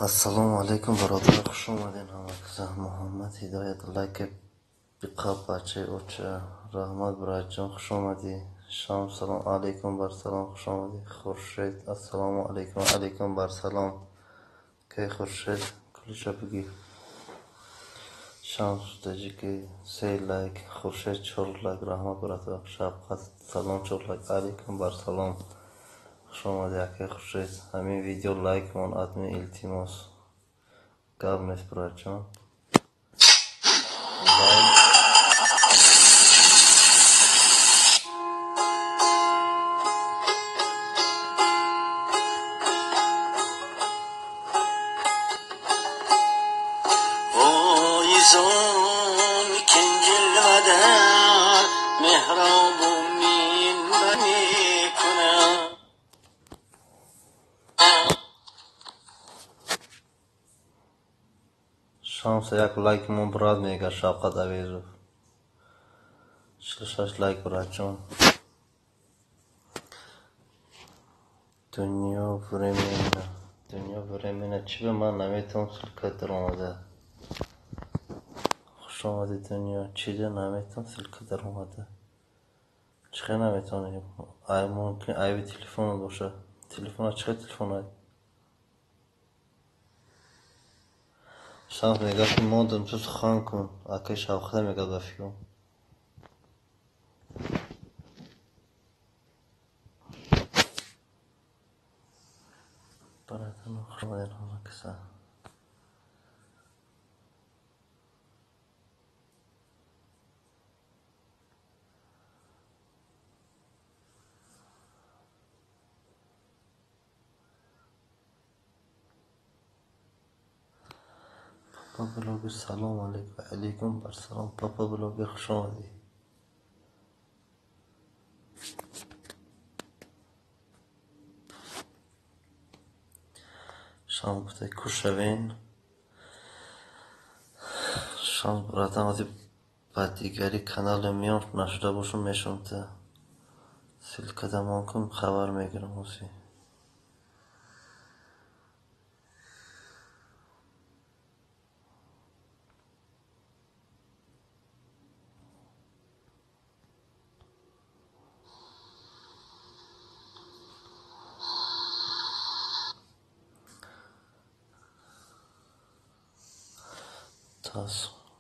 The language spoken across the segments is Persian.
السلام علیکم برادر، خوش اومدین همه. محمد هدایت لایک بیقا بچه اوچه رحمت برای جان خوش اومدی. شام سلام علیکم بر سلام خوش اومدی. خورشید السلام علیکم علیکم بر سلام. که خورشید کلیشا بگی. شام تجی که سی لایک خورشید چور لایک رحمت برای تو. شب خست سلام چور لایک علیکم بر سلام خوش اومدی. که خورشید همین ویدیو لایک من ادمی التیماس قبل نیست برای جان. شانس یک لایک من براد میگه شفقت عویزو 46 لایک براد جان. دنیا برمینه چی به من نمیتونم سلکت در اومده. خوش آمدی دنیا چی ده نمیتونم سلکت در اومده. چخه نمیتونی ای ممکن ای بی تلفون باشه. تلفون چخه تلفون های شانس میگه که موندم تو خان کن اکی شفقت میگه بفیون. براتون خوش آمدین همه کسا. پاپا بلوگ سلام علیکم علیکم بر سلام. پاپا بلوگ خوش آمدی. شام گفته کشوین شام براتم آتی با دیگری کانال میام نشده باشم میشم تا سلکدم کن خبر میگیرم موسی.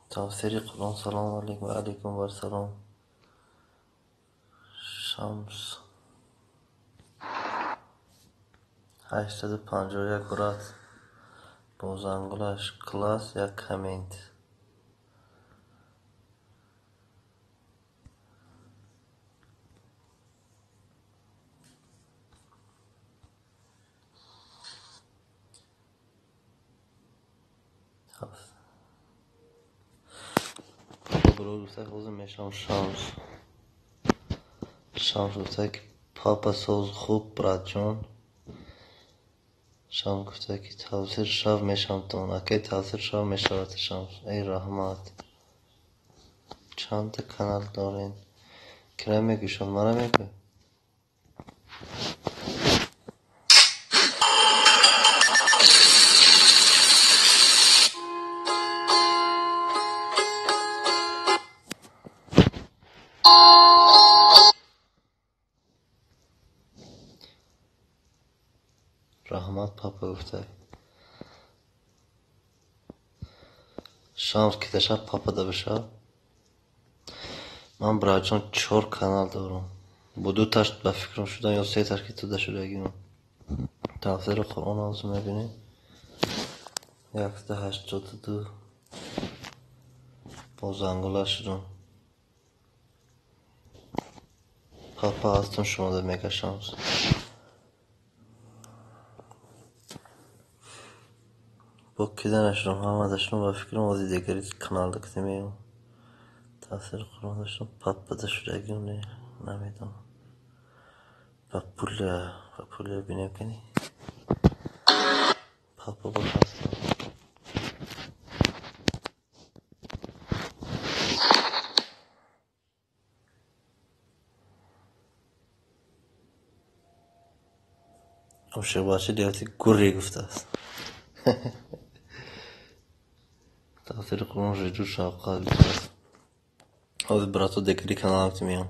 تاثیری قرآن سلام علیکم و علیکم بر سلام. شمس 851 برات با زنگولش کلاس یک کامنت. برو دوسته خوزم میشم شمس گفته که پاپا سوز خوب برات جان. شام گفته که تاثیر شب میشم تون اکی تاثیر شب میشود شمس. ای رحمت چند تا کانال دارین کرم میگوشم مرا میگو. رحمت پاپا گفته شانس که شب پاپا ده بشه. من برای چون 4 کانال دارم با 2 تاش به فکرم شدم یا 3 تاش که تو ده شده گیرم. تفسیر قرآن آنزو میبینی 182 با زنگوله شدم. پاپا هستم شما ده میگه شانس. با کده نشدم همه داشتم به فکرم وزی دیگری کانال دکتی میم. تفسیر قرآن داشتم پاپا ده شده گیرم نمیدونم با پول بینیم کنی پاپا با هستم. عاشق باشی دیوتی گوری گفته است. تأثیر قرآن رجوع شفقت بیشتر. حاضر براتو دکری کنارت میام.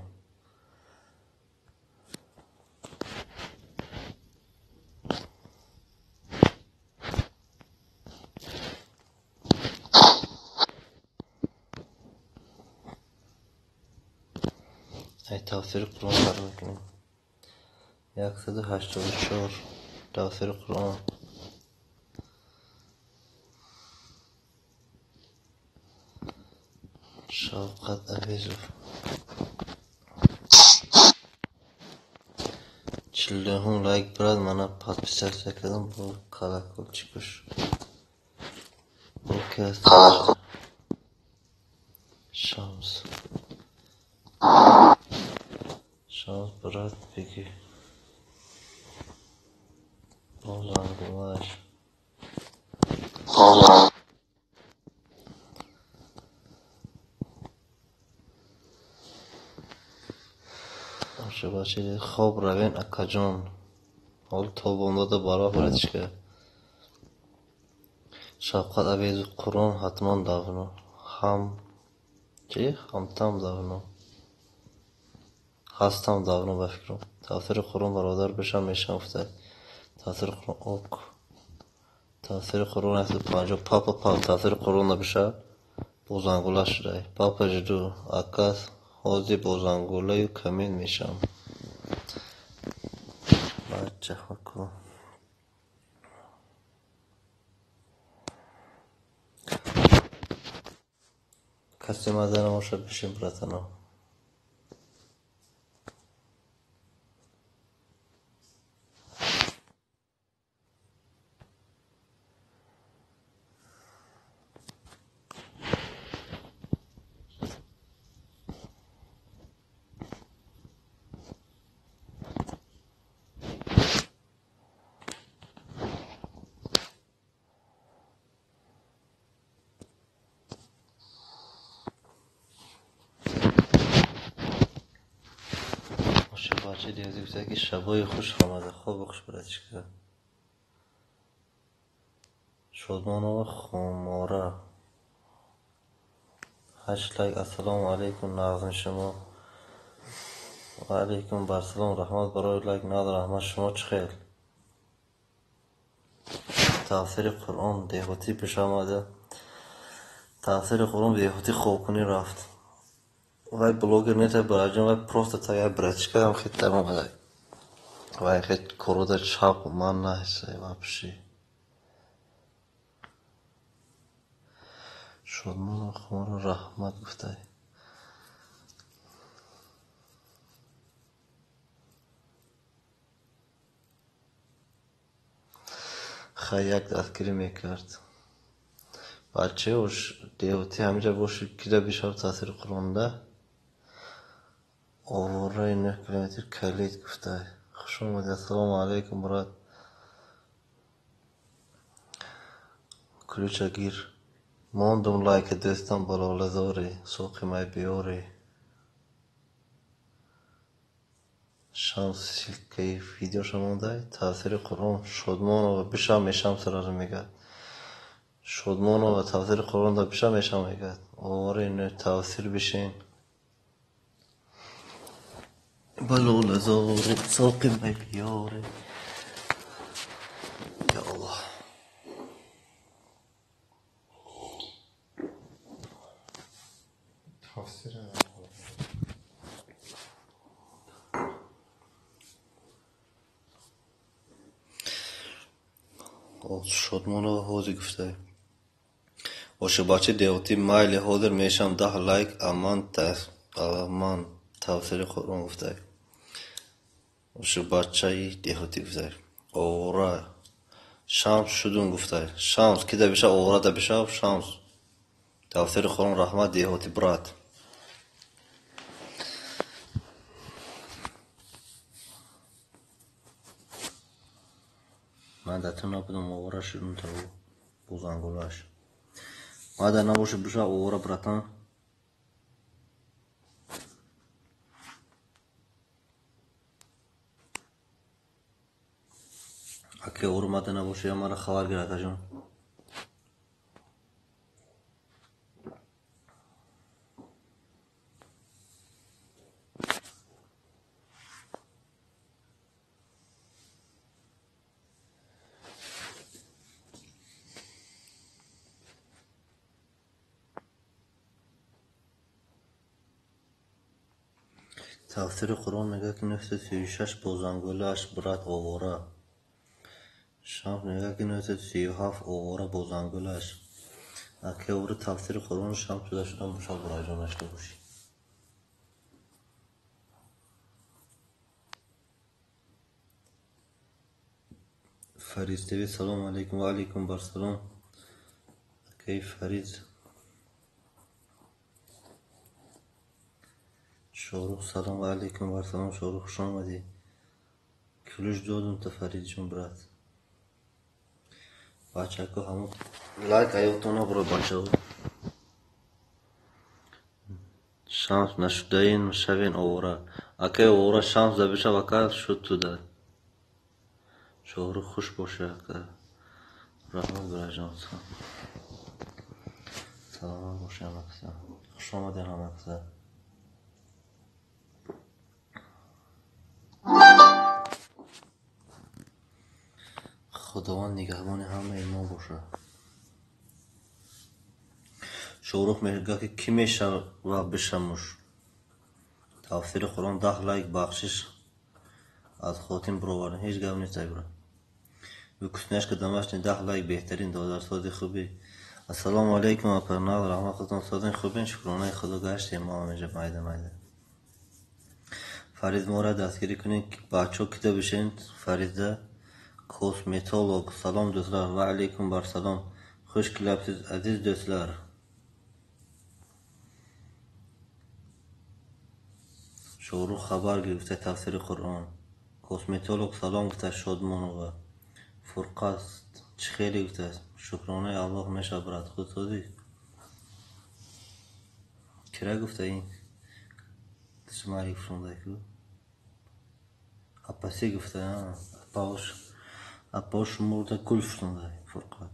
ای تأثیر قرآن فرق میکنیم. 184 تأثیر قرآن. شفقت اویزوف 40 لایک برات منو подписаться کردم با کلاکل چیکش اوکی شانس برات بگی بازنگوهش باشه باشه خواب روین اکا جان حال تابونده ده برا براتش که شفقت اویز قرآن حتما داغنو هم چی؟ همتم داغنو هستم داغنو بفکرم تأثیر قرآن برادر بشم میشم افتاد تأثیر قرآن اوک تأثیر قرآن اصلا پنجا پاپا تأثیر قرآن بشه بوزنگوله شده پاپا جدو اکاس حوزی بوزنگوله یو کمین میشم بچه خاکو کسی مزه نماشه بشیم براتنا باشه بچه دیگه بسید که شبای خوش آمده خواب خوش براتش که شدمان و خماره 8 لایک السلام علیکم نازن شما و علیکم برسلام رحمت برای لایک نداره رحمت شما چه خیل تأثیر قرآن دیهوتی پیش آمده تأثیر قرآن دیهوتی خوب کنی رفت وای بلوگر نیت براجم وای پروست تایی برچکه هم خیلی تمام آمده وای خیلی کرده چاپ من نهیسه وپشی شدمان و خمار رحمت گفته خیلی یک دستگیری میکرد بچه اوش دیوتی همینجا باشه که بیشتر تاثیر قرآن ده آواره 9 کیلومتر کلید گفته خوش آمدید السلام علیکم برات کلوچه گیر ماندم لایک دوستم بالا لزاری سوقی مای بیاری شانس سیلکی ویدیو شمانده تاثیر قرآن شدمان و بشم میشم سر رو میگه شدمان و تاثیر قرآن دا بشم میشم میگه آواره اینو تاثیر بشین بلو لزاری سوقی مای بیاری یا الله تفسیر شدمان و حوزی گفته باشه بچه دیوتی مایل حاضر میشم 10 لایک امان تاثیر قرآن گفته باشه بچه دیوتی گفته اوره شمس شدون گفته شمس که ده بشه اوره ده بشه شمس تاثیر قرآن رحمت دیوتی برات من دتو نبودم اوره شدون تا بوزنگولاش مادر نباشه بشه اوره براتن اگه اوره ماده نباشه یا مرا خبر گرده جون تفسیر قرآن میگه که 936 بازنگولاش برات آواره. شمس میگه که 937 آواره بازنگولاش. اگه او تفسیر قرآن شمس شده شدن بشار برای جان نشته باشی. فریز تیوی سلام علیکم و علیکم بر سلام. کیف فریز؟ شاروخ سلام و علیکم بر سلام. شاروخ خوش آمدی. کلوش دادم تا فرید جون برات. بچه که همون لایک ایوتونا برو بچه ها. شمس نشده این شوین آوره. اگه آوره شمس ده بشه وکر شد تو ده. شاروخ خوش باشه که رحمت برای جان سلام باشه همه کسا. خوش آمدین همه کسا. خداوند نگهبان همه ما باشه. شاروخ میگه که کی میشه و بشموش. تفسیر قرآن 10 لایک بخشش از خاتم برآورده. هیچ گپ نیست برا. بکشنش که دمشت 10 لایک بهترین دادرسازی خوبی. السلام علیکم و پرناز رحمت خداوند سازین خوبین. شکرانه خدا گشت ما همینجا مایده مایده. فرید ما را دستگیری کنین بچه ها کده بشین. فریده کوسمتولوگ سلام دوستlar و علیکم بر سلام. خوش کلابسیز عزیز دوستlar. شاروخ خبر گرفته تفسیر قرآن. کوسمتولوگ سلام گفته شادمانو و فرقاست چه خیلی گفته. شکرانه الله میشه برات خود سازی. کرا گفته این دسماری فرونده که اپاسی گفته اپاش مرده کل فرونده فرقات.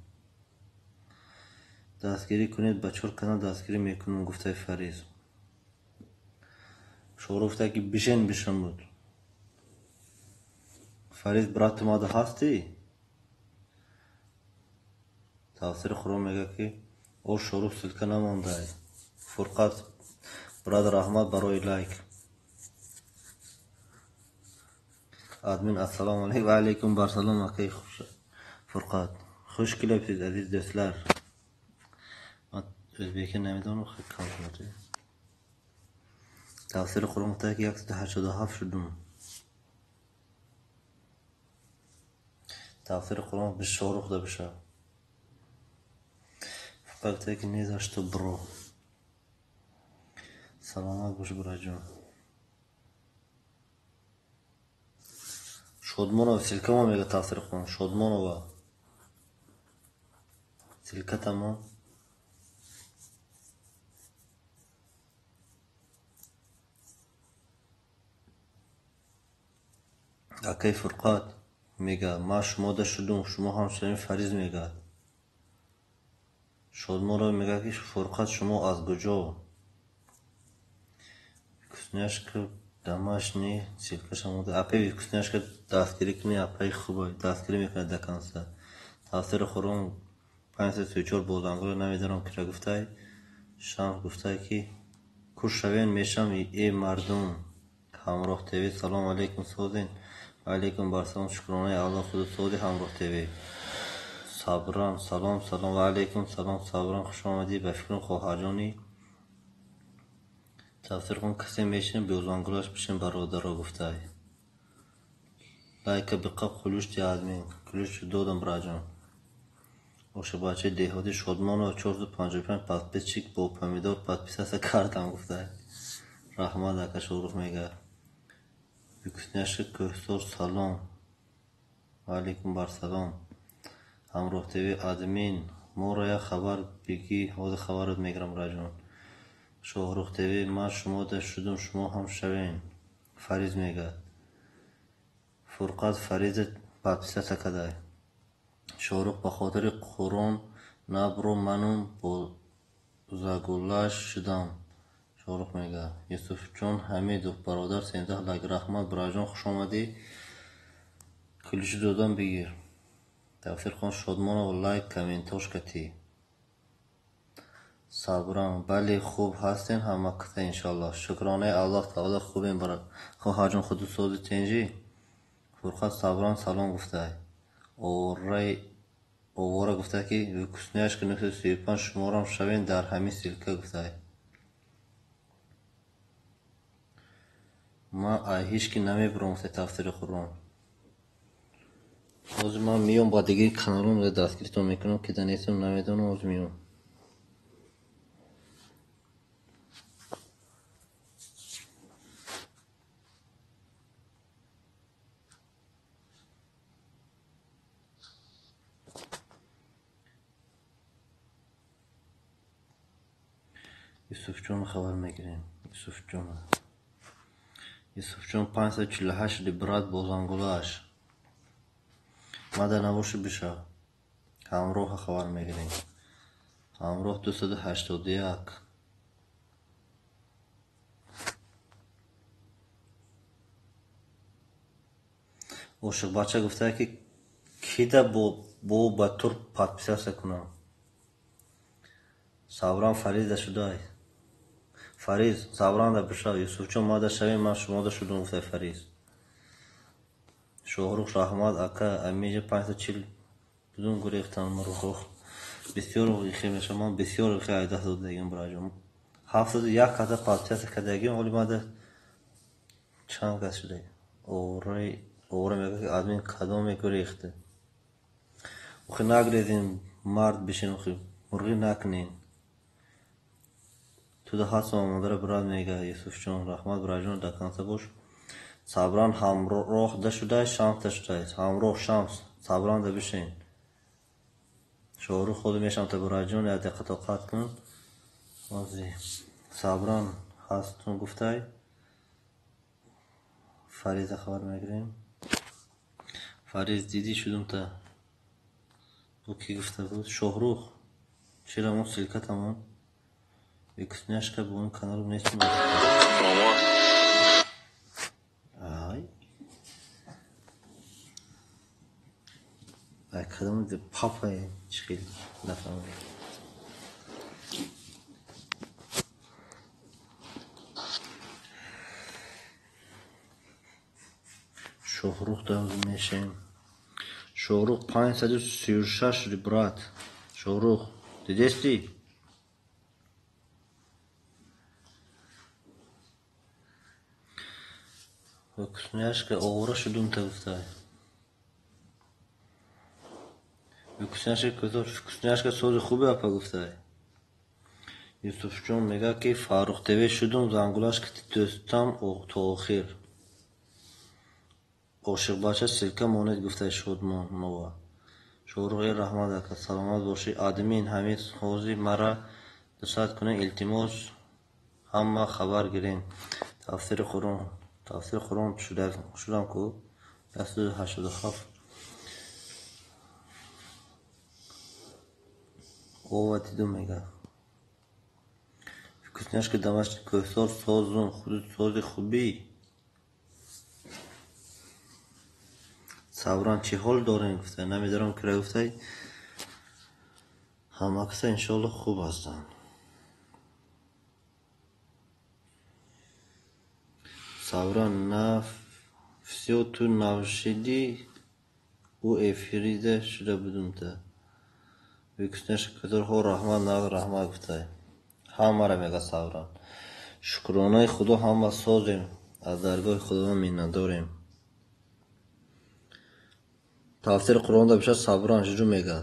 دستگیری کنید بچور کنه دستگیری میکنم گفته فریز. شاروخ گفته که بشین بود. فریز برات ماده هستی؟ تفسیر قرآن میگه که او شاروخ سلکه نمانده. فرقات برادر احمد برای لایک. ادمین السلام علیکم و علیکم بر سلام. اکی خوش فرقات خوش کلابسیز عزیز دوستlar. من ازبیکی نمیدونم خیلی کم شده. تفسیر قرآن گفته که 187 شدم. تفسیر قرآن به شاروخ ده بشه. فقط گفته که نیزش تو برو. سلامت باش برای جان. شادمانو و سلکه ما میگه تفسیر قرآن. شادمانو و سلکه تمام. اکی فرقات میگه ما شما ده شدم شما هم شدیم. فریز میگه شادمانو میگه که فرقات شما از کجا. کسنیش که دماش نی سلکش هم بوده. اپی کسنیش که دستگیری کنی اپی خوبه دستگیری میکنه دکنسته. تفسیر قرآن 534 بازنگول نمیدارم که را گفته. شمس گفته که کش شوین میشم ای مردم. همراه تیوی سلام علیکم سازین و علیکم بر سلام. شکرانه الله خود سازی همراه تیوی. صبران سلام سلام و علیکم سلام. صبران خوش آمدی به فکر خواهرجانی. تفسیر کن کسی میشین بازنگولاش بشین برادر را گفته. لایک بقب خلوشتی ادمین کلوش دادم راجان. باشه بچه دهاتی شادمان و 455 پس چیک با پمیدار پس پیسه کردم گفته. رحمت اکا شاروخ میگه بکسنیش کهسار سلام و علیکم بر سلام. همراه تیوی ادمین ما را یک خبر بگی حال خبرت میگرم راجان. شاروخ تیوی من شما ده شدم شما هم شوین. فریز میگه فرقات فریز پس پیسه کده. شاروخ به خاطر قرآن نبرو منم با زگولاش شدم. شاروخ میگه یوسف جان حمید برادر 13 لایک رحمت برای جان خوش آمدی. کلیش دادم بگیر. تفسیر خان شادمان و لایک کامنتاش کتی. صبرم بله خوب هستین همه کته انشالله شکرانه الله تعالی خوبیم برای خواهجون خود سوز تنجی فرخت صبران سلام گفته اوره گفته که کسنیش که 935 شمارم شوین در همین سلکه گفته ما هیچ که نمیبرم گفته تفسیر قرآن از من میام با دیگه کانالون دستگیرتون میکنم که دنیتون نمیدونم از میام یوسف جون خبر میگیریم یوسف جون 548 براد بوزانگولاش ماده نباشه بشه همراه خبر میگیریم همراه 281 عاشق بچه گفته که کیده بو با تور پادپیسه کنم صبران فریز شده فریز صبران ده بشه یوسف چون ما ده شویم من شما ده شدون گفته فریز شهروخ رحمت اکا امیج 540 بدون گریختن مروخ بسیار غیخی میشه من بسیار غیخی ایده دادگیم براجم 71 کده پادپیسه کدگیم ولی ما ده چند کس شده اوره میگه که آدمی کدام گریخته وخی نگریدین مرد بشین وخی مرغی نکنین تو ده هست مادر براد میگه یوسف جان رحمت براجون دکانسه باش صبران همراه ده شده شمس ده شده همراه شمس صبران ده بشین شعور خود میشم تا براجون یا دقت اوقات کن وزی صبران هستون گفته فریز خبر میگیریم فریز دیدی شدم تا او کی گفته بود شهروخ چرا اون سلکت همون یکسنیش که به اون کانال نیست ماما آی کدام ده پاپای چخیل نفهمم شهروخ دارم میشیم شهروخ 536 برات شهروخ دیدستی یکسنیش که اوره شدم تا گفته یکسنیش که سوز خوبی اپا گفته یوسف جون میگه که فاروق تیوی شدم زنگولاش که دوستم تا آخر عاشق بچه سلکه مونید گفته شد نوا شوروغی رحمت اکد سلامت باشی آدمی این همه خوزی مرا دست کنه التماس همه خبر گیرین تفسیر قرآن شدم کو 287 او دیدو میگه کسنیش که دمشت کسار سازون خود ساز خوبی صبران چی حال دارین گفته نمیدارم که گفته همه کسا انشالله خوب هستن صبران نفسی تو نوشیدی او افریده شده بدون تا کسنیش کدر ها رحمت گفته همه را میگه صبران شکرانه خدا همه سازیم از درگاه خدا مینه داریم تفسیر قرآن دا بشه صبران جدو میگه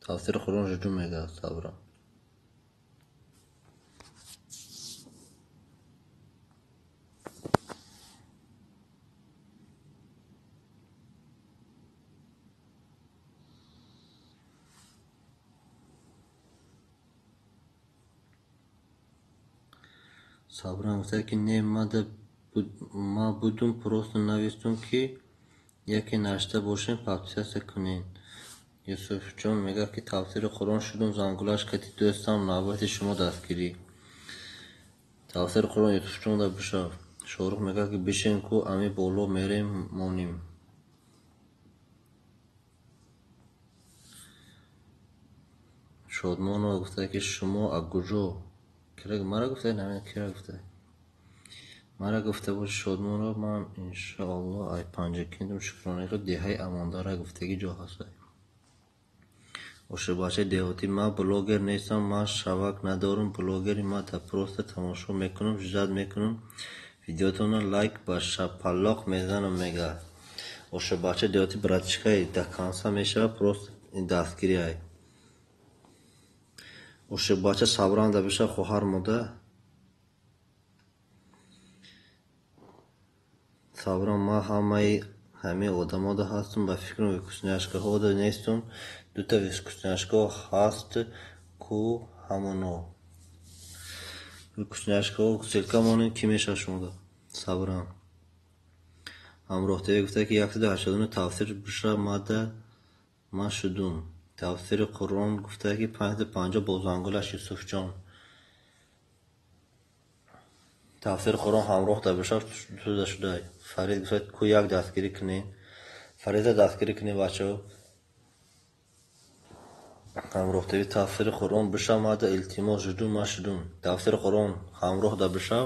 تفسیر قرآن جدو میگه صبران صبران گفته که نه ما بودم پروست نویستم که یکی نشته باشین پاپسیس کنین یوسف جون میگه که تفسیر قرآن شدم زنگولاش که دوستم نوبت شما دستگیری تفسیر قرآن یوسف جون دا بشه شوروخ میگه که بشین کو امی بولو میریم مونیم شادمانو گفته که شما از کجا مرا گفته نمید کرا گفته مرا گفته بود شادمانو من انشاءالله ای پنجه کندم شکرانه رو دهی امانداره گفته که جا هسته اوشه باشه دیوتی من بلوگر نیستم من شبک ندارم بلوگری من تا پروست تماشا میکنم جد میکنم ویدیوتون لایک با شپلاق میزنم میگه اوشه باشه دیوتی براتشکای دکانسا میشه پروست این دستگیری های اوشه باشه صبران ده بشه خوهر موده صبران ما همه آدم ده هستم با فکرم ویکوسنیاشکا ها ده نیستم دوتا ویکوسنیاشکا هست کو همونو ویکوسنیاشکا سلکا مانن کی میشه شما صبران همراه ته گفته که 180 تفسیر بشه ماده ما شدم تفسیر قرآن گفته که 550 بازنگولش یوسف جان تفسیر قرآن همراه ده بشه شده فرید گفته کو یک دستگیری کنین فرید دستگیری کنین بچه همراه ته تفسیر قرآن بشه ماده التماس جدون ما شدم تفسیر قرآن همراه ده بشه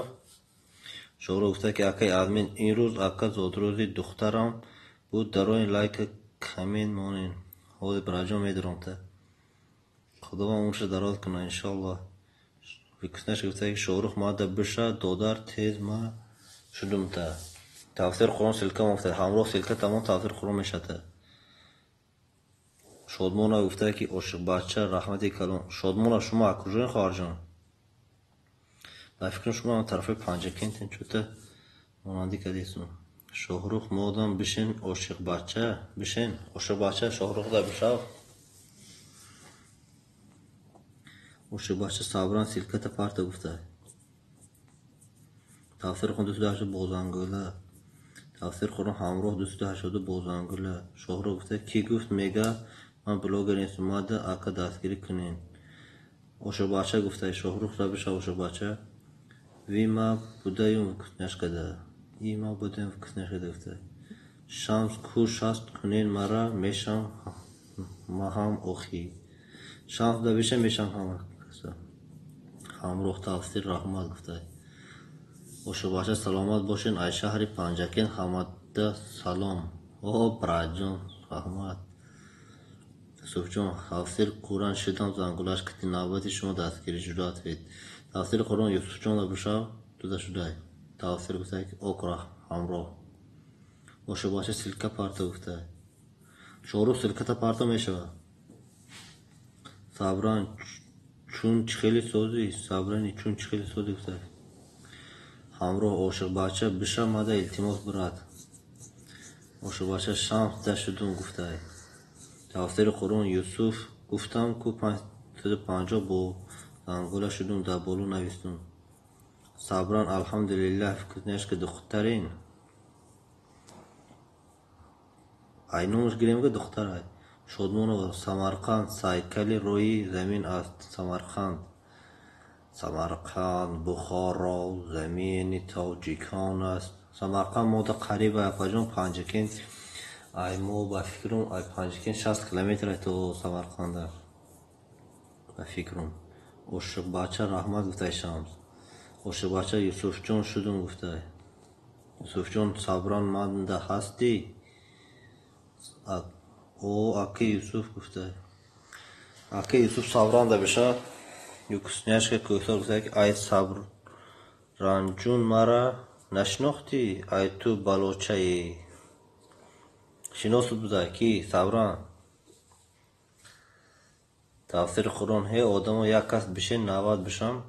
شغل گفته که اکی ادمین این روز اکا زادروزی دخترم بود در این لایک کمین مانین حالی براجا میدرم تا خدا با اونش دراز کنه انشالله ویکسنش گفته که شغل ماده بشه دادر تیز ما شدم تا تفسیر قرآن سلکه مفته همراه سلکه تمام تفسیر قرآن میشه تا شادمانه گفته که عاشق بچه رحمتی کلان شادمانه شما اکوژین خارجان با فکر شما طرف پنجه کنتین چوته مانندی کدیسون شاهروخ مادم بشین عاشق بچه بشین عاشق بچه شاهروخ ده بشه عاشق بچه صبران سلکت پرت گفته تفسیر خون 280 بازنگوله تفسیر خورم همراه 280 بازنگوله شاهروخ گفته کی گفت میگه من بلوگر نیستم ماده اکا دستگیری کنین عاشق بچه گفته شاهروخ ده بشه عاشق بچه وی ما بودایم کسنش کده ای ما بودایم کسنش کده گفته شمس کو شست کنین مرا میشم ما هم اوخی شمس ده بشه میشم هم همراه تفسیر رحمت گفته اوشو باشه سلامت باشین ای شهر پنجکین حمد سلام او براجون رحمت یوسف جان تفسیر قرآن شدم زنگولاش کتی نوبتی شما دستگیری شده هید تفسیر قرآن یوسف جان ده بشه دوده شده تفسیر گفته که اوکرا همراه اوشو باشه سلکه پارتا گفته شورو سلکه تا پارتا میشه صبران چون خیلی سوزی صبرانی چون خیلی سوزی گفته همراه عاشق بچه بشه ماده التماس برات عاشق بچه شمس ده شدون گفته تفسیر قرآن یوسف گفتم کو 550 با زنگوله شدون در بالو نویستون صبران الحمدلله فکرنیش که دخترین اینوش گریم که دختر های شادمان و سمرقند سایکل روی زمین است سمرقند بخارا زمین تاجیکان است سمرقند ما در قریب اپاجون پنجکین ای ما با فکرم ای پنجکین 60 کیلومتر تو سمرقند با فکرم عاشق بچه رحمت گفته شمس عاشق بچه یوسف جان شدم گفته یوسف جان صبران مانده هستی او اکی یوسف گفته اکی یوسف صبران ده بشه یوکسنیش که کوکتار گفته که ای صبر رنجون مرا نشناختی ای تو بلوچه ای شناسد بوده کی صبران تفسیر قرآن هی آدم یک کس بشه 90 بشم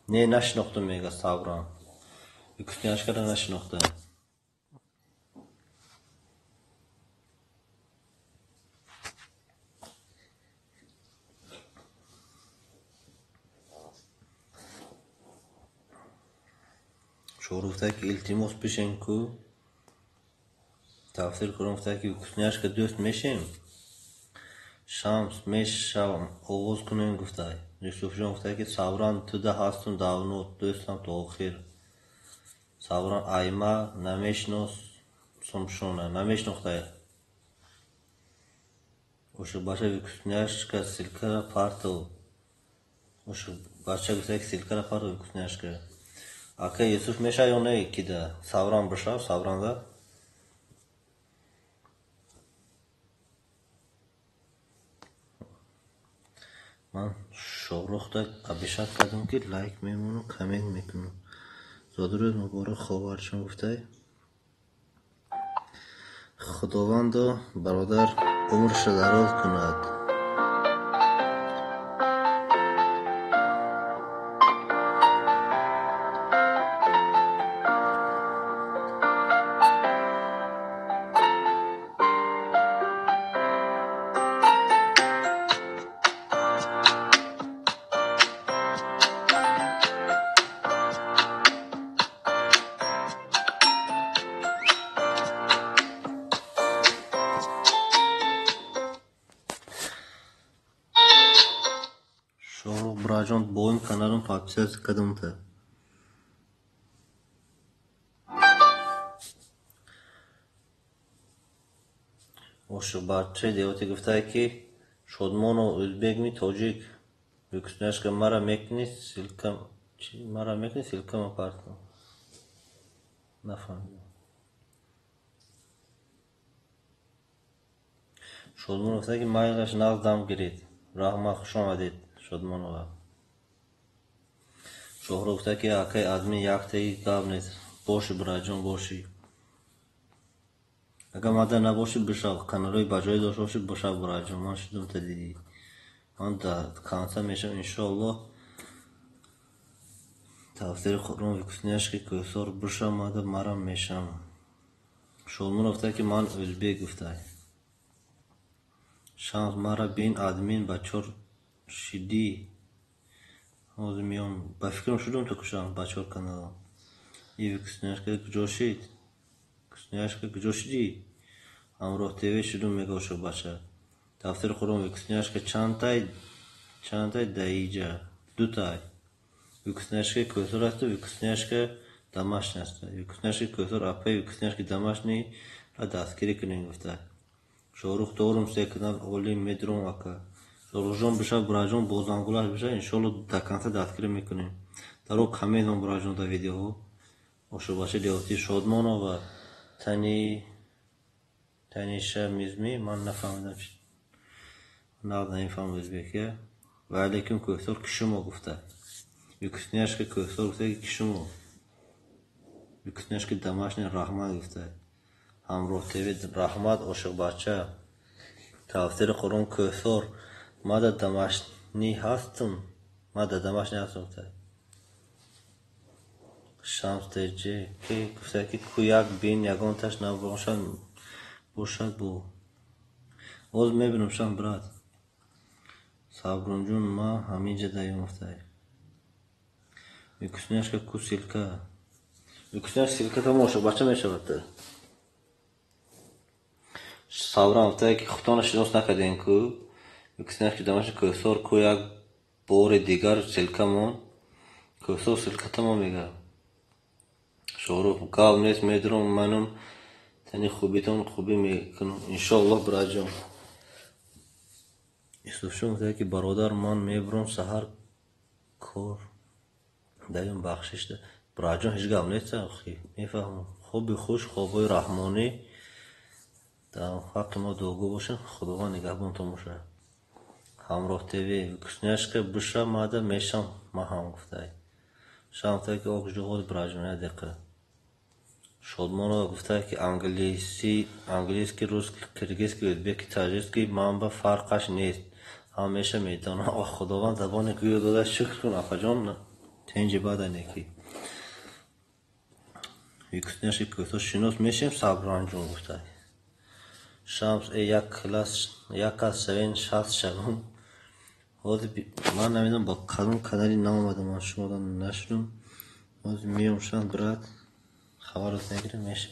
نه نشناختم میگه صبران یوکسنیش که نشناخته شورفته که التماس بشین کو تفسیر قرآن گفته که کسنیش که دوست میشیم شمس میشم آغاز کنیم گفته یوسف جان گفته که صبران تو ده هستم داونو دوستم تا آخر صبران ایما نمیشناس سمشونه نمیشناخته Uşu başa vykusняшка silkara parto. Uşu başa güzel silkara parto vykusняшка. Aka Yusuf meşa yone ikide. Savran bışa, savran da. من شاهرخ ابیشک کردم که لایک میمونم کامنت میکنم زادروز مبارک خوابارشون گفته خداوند برادر عمرش دراز کند شاهرخ براجان با این کانالم پادپیساسی کردم تا اوشو بچه دیوتی گفته که شادمان و ازبک می تاجیک vykusняшка مرا میکنی سیلکم چی مرا میکنی سیلکم آپارتم نفهمیدم شادمان گفته که مایلش نازدم گرید رحمه خوش آمدید شادمان آقا شاهرخ گفته که اکای آدمی یک تایی کاب نیست باشی براجان باشی اگر ماده نباشی بشاق کانالوی بجایی داشت باشی بشاق براجان من شدم تا دیدی من در کانسا میشم انشاءالله تفسیر خودم vykusняшка کوسار بشم ماده مرم میشم شادمان گفته که من ازبک گفته شانس مرا بین آدمین بچور شدی از میان با فکرم شدم تو کشم بچور کانال ای vykusняшка کجاشید vykusняшка کجاشدی همراه تیوی شدم میگوشو بچه تفسیر خودم vykusняшка چند تای دایجا دو تای vykusняшка کوسار است و vykusняшка домашний است vykusняшка کوسار اپای vykusняшка домашний را دستگیری کنین گفته شاهرخ دارم سه کانال اولی میدرم اکا شاهرخ جان بشه براجان بازانگولاش بشه انشالله دکانسا دستگیری میکنیم درو کامنت براجان دا ویدیو اوشو باشه دیوتی شادمانا و تنیشه میزمی من نفهمیدم چی نفهم ازبکیه و علیکم کوسار کشمو گفته vykusняшка کوسار گفته کشمو vykusняшка домашний رحمت گفته همراه تیوی رحمت عاشق بچه تفسیر قرآن کوسار ما در домашний هستم ما در домашний هستم شمس تیجی که گفته که کویک بین یگان تش نباشد باشد بو اوز میبینم شم برات صبرون جون ما همینجا دایم گفته vykusняшка کو سیلکه vykusняшка سیلکه تا ماشو بچه میشود صبران گفته که خودتان شناس نکردین که vykusняшка домашний کوسار کو یک بار دیگر سیلکه مون کوسار سیلکه تا ما میگه شاهرخ کاب نیست میدرم منم تنی خوبیتون خوبی میکنم انشاءالله براجان یوسفشون گفته که برادر من میبرم سهر کار دایم بخشش ده براجان هیچ گام نیست اخی میفهمم خوبی خوش خوابای رحمانی در حق ما دوگو باشن خداوند نگهبان تو باشه همراه تیوی vykusняшка بشه ماده میشم ما هم گفته شام تا که آقا جواد براجانه دقیقه شادمان گفته که انگلیسی روس کرگیزکی ازبکی تاجیکی منبع فرقش نیست همیشه میتونه آقا خداوند زبان گویا داده شکر کن آقا جان تنجی بعد نیکی vykusняшка کوسار شناس میشیم صبران جون گفته شمس یک کلاس شوین 60 شوم من نمیدونم با کدوم کانالی نامده من شما را نشدم از میام شان برات خبر از نگیره میشه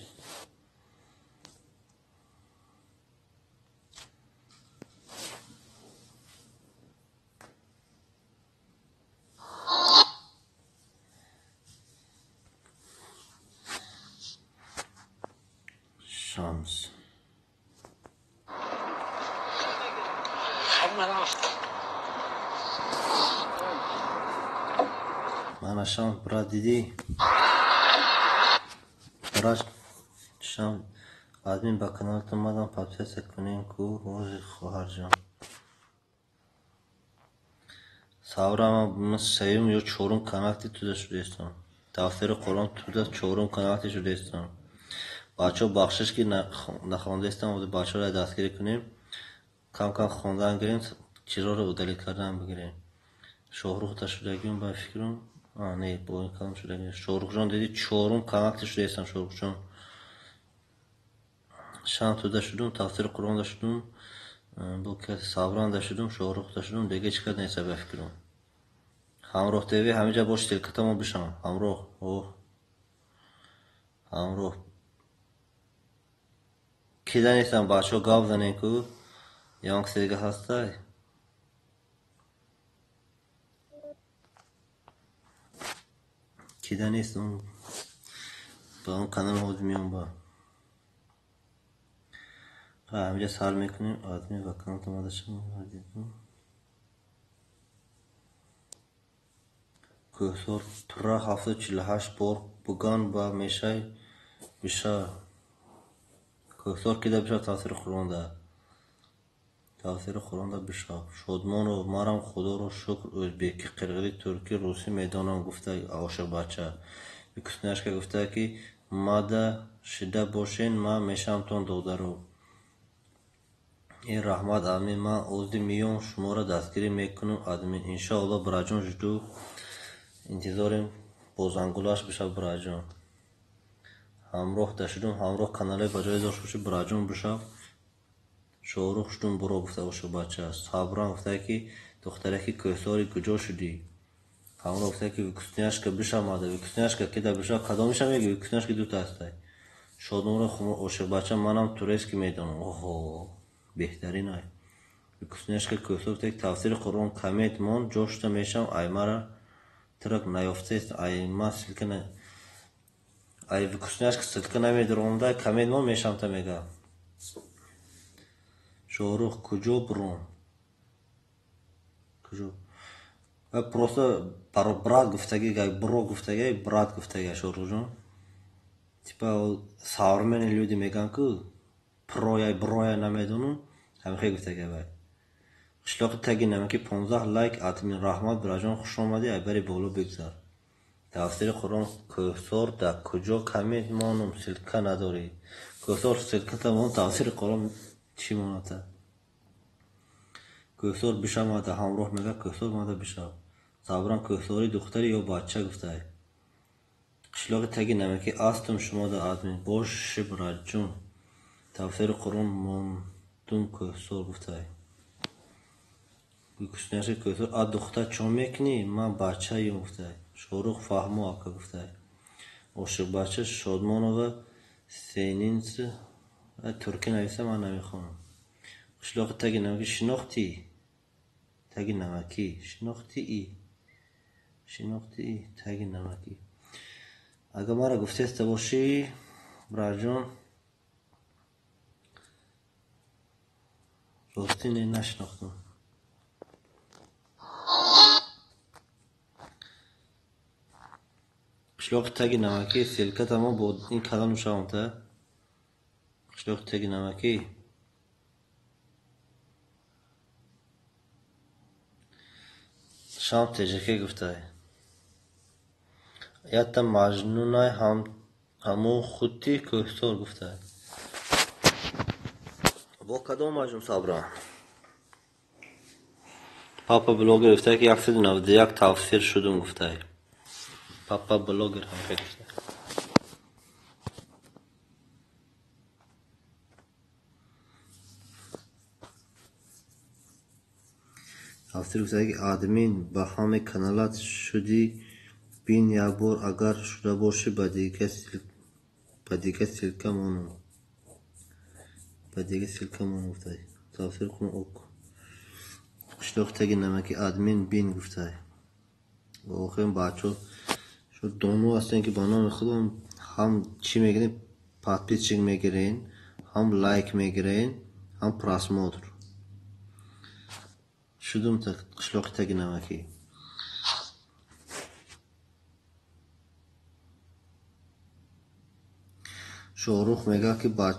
شانس من شام برات دیدی؟ برات شام آدمین با کانالت اومدم پادکست کنیم کو روز خواهر جان ساورا من سیوم یا چهارم کانالتی تو شده استم تفسیر قرآن تو چهارم کانالتی شده استم بچه بخشش که نخوانده استم و بچه را دستگیری کنیم کم کم خوندن گیریم چیزا رو دلیل کردن بگیریم شاهروخ تا شدگیم با فکرم نه با این کلام شدگیم شاهروخ جان دیدی چهارم کانالتی شده استم شاهروخ جان شام تو داشتم تفسیر قرآن داشتم با که ساوران داشتم شاهروخ داشتم دیگه چیکار نیست با فکرم همراه تیوی همه جا باش تلکتمو بشم همراه همراه کی دانستم بچه گاو زنین کو یا کسی دیگه هستای کی دانستم با اون کانال هود میون با همه جا سال میکنیم آدمی و کانال تو مادشم کوسور پرا 748 بار بگان با میشه بشه کوسور کی دا بشه تاثیر خورونده تاثیر خورونده بشه شادمان و مرم خدا رو شکر ازبکی قرقیزی ترکی روسی میدانم گفته عاشق بچه بکسنش که گفته که ماده شده باشین ما میشم تون دودرو این رحمت آمین من اوزدی میون شما را دستگیری میکنم آدمین انشاءالله براجون جدو انتظاریم بازنگولاش بشه براجون همراه داشتم همراه کانال بجای داشت باشه براجون بشه شاهروخ شدون برو گفته باشه بچه صبران گفته که دختره که کوساری کجا شدی همراه گفته که ویکسنیاش که بشه ماده ویکسنیاش که کده بشه کدامش هم میگه ویکسنیاش که دوتا هسته شادون رو خمو عاشق بچه منم توریست که میدانم اوه بهترین های ویکسنیاش که کوسار تک تفسیر قرآن کمیت من جاشته میشم ای مرا ترک نیافته است ای ما سلکه نه ای ویکسنیاش که سلکه نمیدرونده کمیت من میشم تا میگه شاهروخ کجا برون کجا просто брат гуфтаги бро гуфтаги брат гуфтаги шоҳрух ҷон типа современные люди мегӯянд ку прояй брояй намедонам ҳамихе гуфтаги бай қишлоқи таги намаки 15 лайк админ раҳмат бираҷон хуш омадӣ ай бари боло бигзар тафсири қуръон кӯсор да куҷо камед монум силка надорӣ кӯсор силката мон тафсири қуръон чӣ моната кӯсор бишамада ҳамроҳ мега кӯсор мада бишав сабран кӯсори духтари ё бача гуфтай қишлоқи таги намаки астум шумода админ боши браҷун тафсири қуръон мондум кӯсор гуфтай кӯсняши кӯсор а духтар чон мекунӣ ман бача юм гуфтай шоҳрух фаҳмо ака гуфтай ошиқ бача шодмонова сенинс турки нависа ман намехонам қишлоқи таги намаки шинохтӣ таги намакӣ шинохтии таги намакӣ агар мара гуфтеста бошӣ браҷон ростӣ не нашинохтам қишлоқи таги намакӣ селката мо бо ин калон нӯшавамта қишлоқи таги намакӣ шам теҷаке гуфтай ята маҷнунай ҳамон худти кӯҳсор гуфтай бо кадом маҷнун сабран папа блогер гуфтай ки 191 тавсир шудум гуфтай папа блогер ҳамхе гуфтай тавсир гуфтай ки админ ба ҳаме каналат шудӣ бин як бор агар шуда бошӣ ба дига силка монам гуфтай тавсир кун ок қишлоқи таги намаки админ бин гуфтай охир бачо шуд дону ҳастен ки ба номи худам ҳам чӣ мегирем подписчик мегирен ҳам лайк мегирен ҳам просмотр شدم تا قشلوقی تگی نمکی شاروخ میگه که با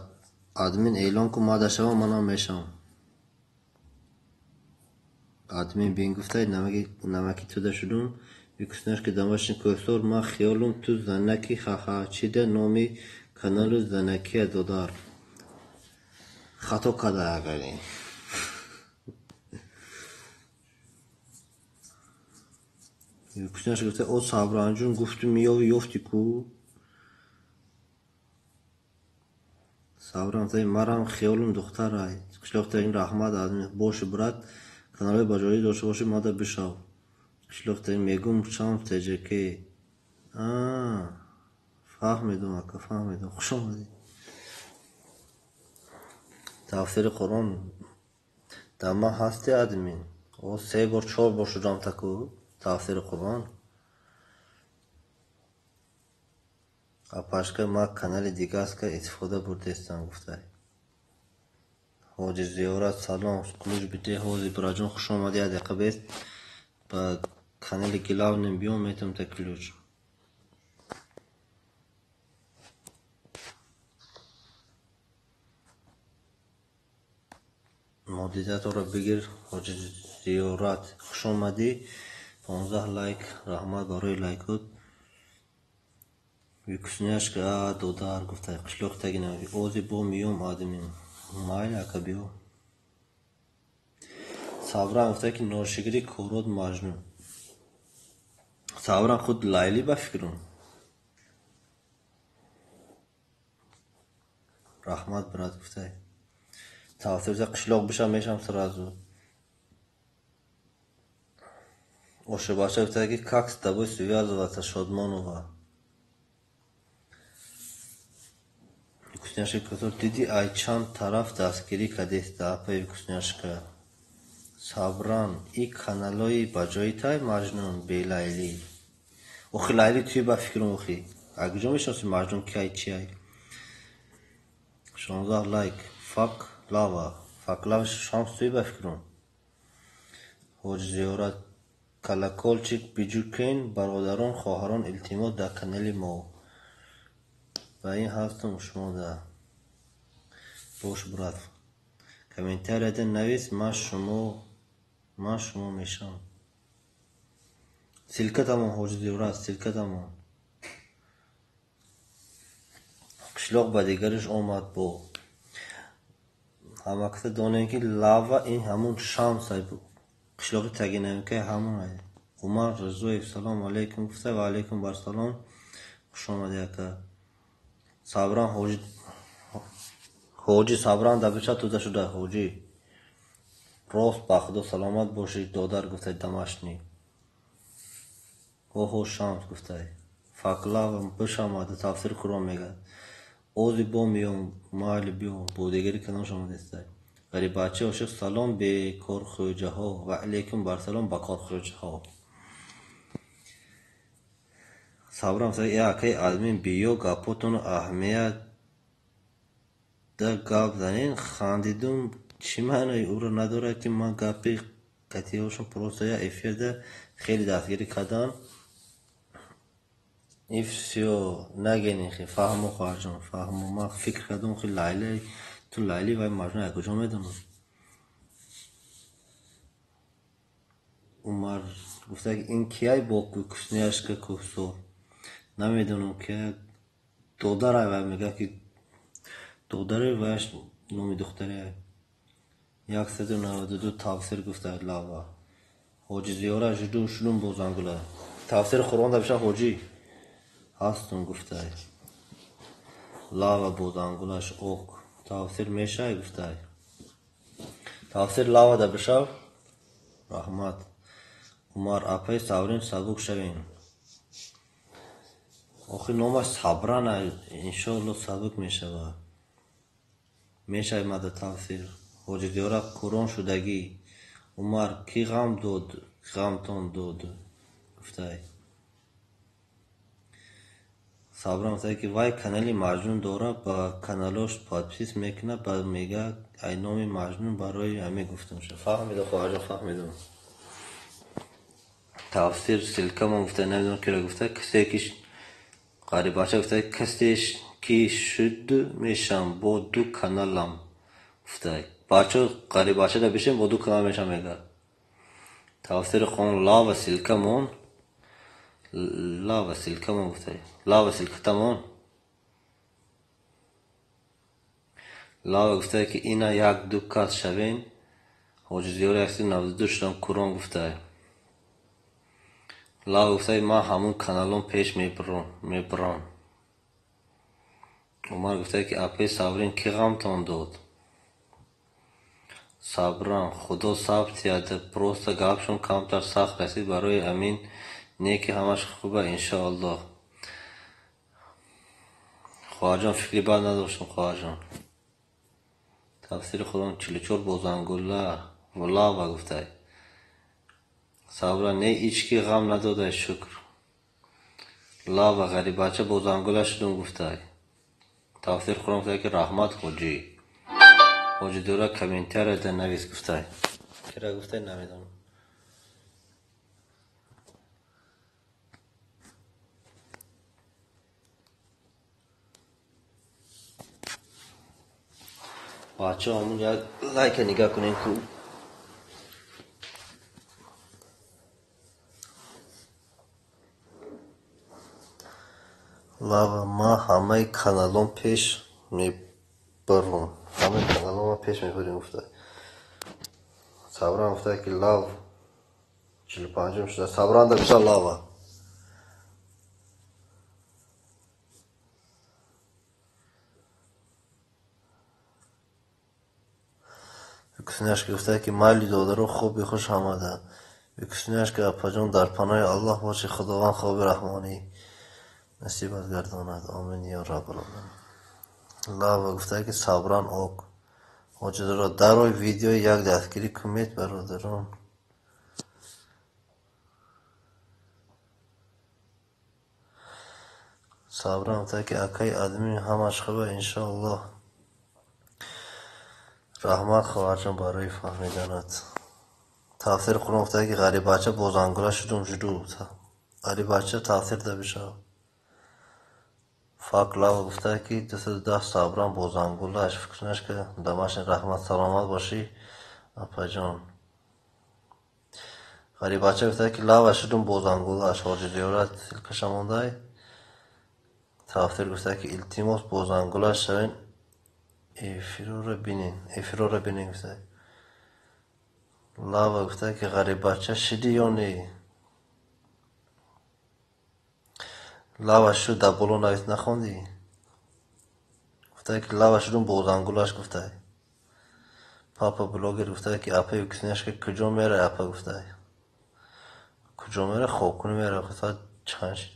ادمین اعلان کن ما داشتم منم میشم ادمین بین گفته نمکی تو داشتم یکسنش که دماشین کوسور ما خیالم تو زنکی خاخا چیده نامی کانال زنکی دودار خطا کده اگری یکسنش گفته او صبرانجون گفتم میاوی یفتی کو صبران تای مرام خیالم دختر ای قشلوق این رحمت ادمین باشه برات کانال باجوری داشته باشه ما دا بشاو قشلوق این میگم شام تجکی فهمیدم اکا فهمیدم خوش آمدی تفسیر قرآن دما هستی ادمین او 3 بار 4 بار شدم تکو تفسیر قرآن اپاشکه ما کانال دیگه است که استفاده برده استم گفته حاجی زیارت سلام کلوش بیده حاجی براجون خوش آمدی دقیقه بیست با کانال گلاو نیم بیام میتونم تا کلوش مادیدت رو بگیر حاجی زیارت خوش آمدی 15 لایک رحمت برای لایکات یکسنیش که دودار گفته قشلوق تگی نمی اوزی بو میوم آدمین مایل اکا بیو صبران گفته که نوشگری کورود مجنون صبران خود لایلی بفکرون رحمت برات گفته تفسیر قشلوق بشم میشم سرازو اوشه باشه گفته که کاکس دبوی سویاز و تا شادمانو و یکسنیش که دیدی ای چند طرف دستگیری کدیست داپه یکسنیش که صبران ای کانالوی بجایی تای مجنون بی لایلی اوخی لایلی توی بفکرون اوخی اگه جا میشناسی مجنون که ای چی ای 16 لایک فاک لاوا شانس توی بفکرون حاج زیارت کلکولچیک بیجوکین برادران خواهران التیمات در کانال ما و این هستم شما در باش برات کامنتر اده نویس من شما میشم سلکت همون حاج زیارت سلکت همون قشلاق با دیگرش آمد با همکته دانه که لاوا این همون شانس های بود قشلاقی تگی نمیکه همون های عمر رضوی سلام علیکم گفته و علیکم بر سلام خوش آمده که صبران حاجی صبران در بچه توده شده حاجی راست با خدا سلامت باشی دادر گفته دمشنی اوه شانس گفته فاکلا بش آمده تفسیر قرآن میگه اوزی با میام مایل بیام بودگری کنم شما دسته ولی بچه عاشق سلام به کار خوجه ها و علیکم بر سلام با کار خوجه ها صبرم سای ای اکی ادمین بیو گاپوتون اهمیت در گاب زنین خاندیدون چی معنی او رو نداره که من گاپی قطعیاشون پروسه یا افیده خیلی دستگیری کردن ایفسیو نگینی خیلی فهمو خواهرجان فهمو من فکر کردم خیلی لایلی تو لایلی و مجنون ای کجا میدونم عمر گفته که این کیای با کسنیش که کسو نمیدونم که دودره و میگه که دودره وش نومی دختره 192 تفسیر گفته لاوا حاجی زیاره جدو شلون بوزنگوله تفسیر قرآن در بشه حاجی هستون گفته لاوا بوزنگولش اوک تفسیر میشه گفته تفسیر لاوا در بشه رحمت عمر اپای ساورین سبوک شوین آخی نامش صبرانه انشاءالله سبوک میشه میشه مده تفسیر حاجی دیاره قرآن شدگی عمر کی غم دود غمتون دود گفته صبرا گفته که وای کانالی مجنون داره با کانالش پادپیس میکنه بعد میگه ای نام مجنون برای همه گفتم شد. فهمیده خواهر فهمیدم. تفسیر سلکم گفته نمیدونم که را گفته کسی که غریباچه گفته کسیش که شد میشم با دو کانالم گفته بچه غریباچه را بشیم با دو کانال میشم میگه. تفسیر خون لا و سلکمون لا و سلکمون گفته لا و سلکتمون لا گفته که اینا یک دو کات شوین حجزیور 192 شدم کرون گفته لا گفته ما همون کانالون پیش میبرم عمر گفته که اپی صبرین کی غمتان داد صبران خدا صبر تیاده پروستا گپشون کمتر سخت رسید برای امین نیکی همش خوبه انشاءالله. خواهر جان فکری بد نداشتم خواهر جان. تفسیر خودم 44 بازنگوله ولا و گفته صبران نه ایچکی غم نداده شکر لا و غریباچه بازنگوله شدم گفته تفسیر خودم گفته که رحمت حجی دوره کمینتر ده نویس گفته کرا گفته نمیدونم. بچه همون یک لایک نگاه کنین که لا ما همه کانالون پیش میبرم همه کانالون ما پیش میبریم گفته صبران گفته که لاو 45 شده صبران ده بسا لاوه کسینش که گفته که مالی داده رو خوبی خوش آمده کسینش که اپا جان در پناه الله باشه خداوند خواب رحمانی نصیبت گرداند آمین یا رب العالمین. لاو گفته که صبران اوک حاجی را در روی ویدیو یک دستگیری کنید برادران. صبران گفته که اکای آدمی همش خوبه انشاءالله. رحمت خواهرجان برای فهمیدنت. تفسیر قرآن گفته که غریباچه بازنگوله شدم جدو غریباچه تفسیر ده بشه فاک لاو گفته که ده صبران بازنگوله اش فکرنش که دمشن رحمت سلامت باشی اپا جان. غریباچه گفته که لاو شدم بازنگوله اش حاجی دیورت سلکشمانده تفسیر گفته که التیماس بازنگوله شوین ایفرو رو بینین گفته لاو گفته که غریباچه شدی یا نی لاو شد دبولو نویت نخوندی گفته که لاو شدون بازنگولش گفته پاپا بلوگر گفته که اپا یکسینش که کجا میره اپا گفته کجا میره خوب کنی میره گفته چند شد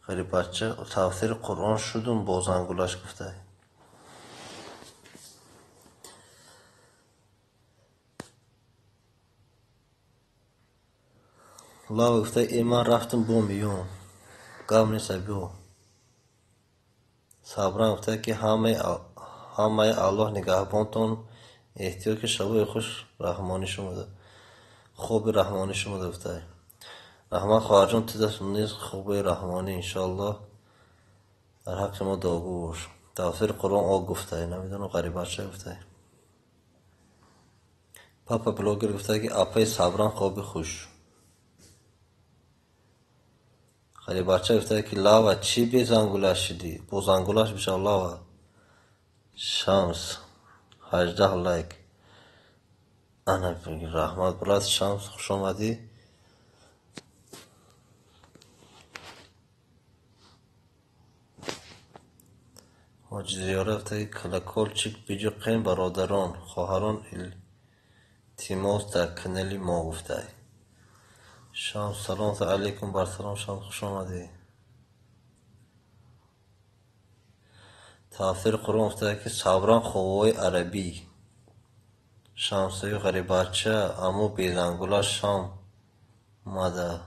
غریباچه تفسیر قرآن شدون بازنگولش گفته لاو گفته ای من رفتم با میون گام نیسته بیو صبران گفته که همه الله نگهبانتون احتیاط که شبای خوش رحمانی شما خوب رحمانی شما گفته رحمت خواهرجان تیزست نیز خوب رحمانی انشاءالله در حق ما داغو باش. تفسیر قرآن آگ گفته نمیدونم غریباچه گفته پاپا بلوگر گفته که اپای صبران خوب خوش غریباچه گفته که لاو چی بی زنگولش شدی با زنگولش بشه لاو شمس 18 لایک انا بگی رحمت برات شمس خوش آمدی حاجی زیاره گفته که کلکل چیک بیجو قیم برادران خواهران التیماس در کنالی ما گفته شمس سلام علیکم بر سلام شمس خوش آمدی. تفسیر قرآن گفته که صبران خوبای عربی شمسه غریباچه امو بیزنگوله شام مده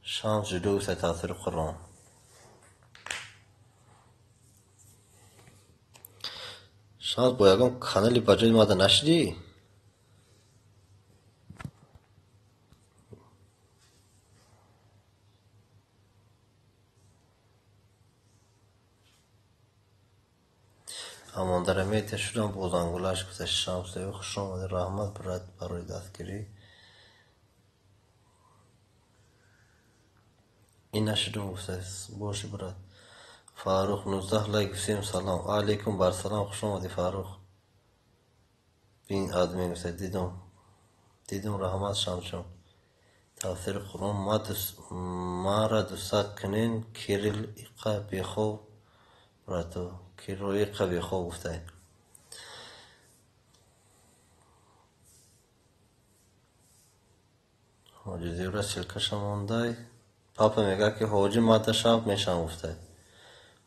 شانس جلو گفته تاثیر قرآن. شانس بایگان کانالی بجای ماده نشدی؟ امان در میت شدم بوزانگولاش گفته شانس دیو خوش آمده رحمت برای دستگیری. این نشدم گفته باشی برات. فاروق 19 لایک گفتیم سلام علیکم بر سلام خوش آمدی فاروق. بین آدمی گفته دیدم رحمت شمشون تاثیر قرآن ما را دوست کنین کیریل ایقا بیخو براتو کیریل ایقا بیخو گفته. حاجی دیوره سلکش مانده. پاپا میگه که حاجی ماده شب میشم گفته.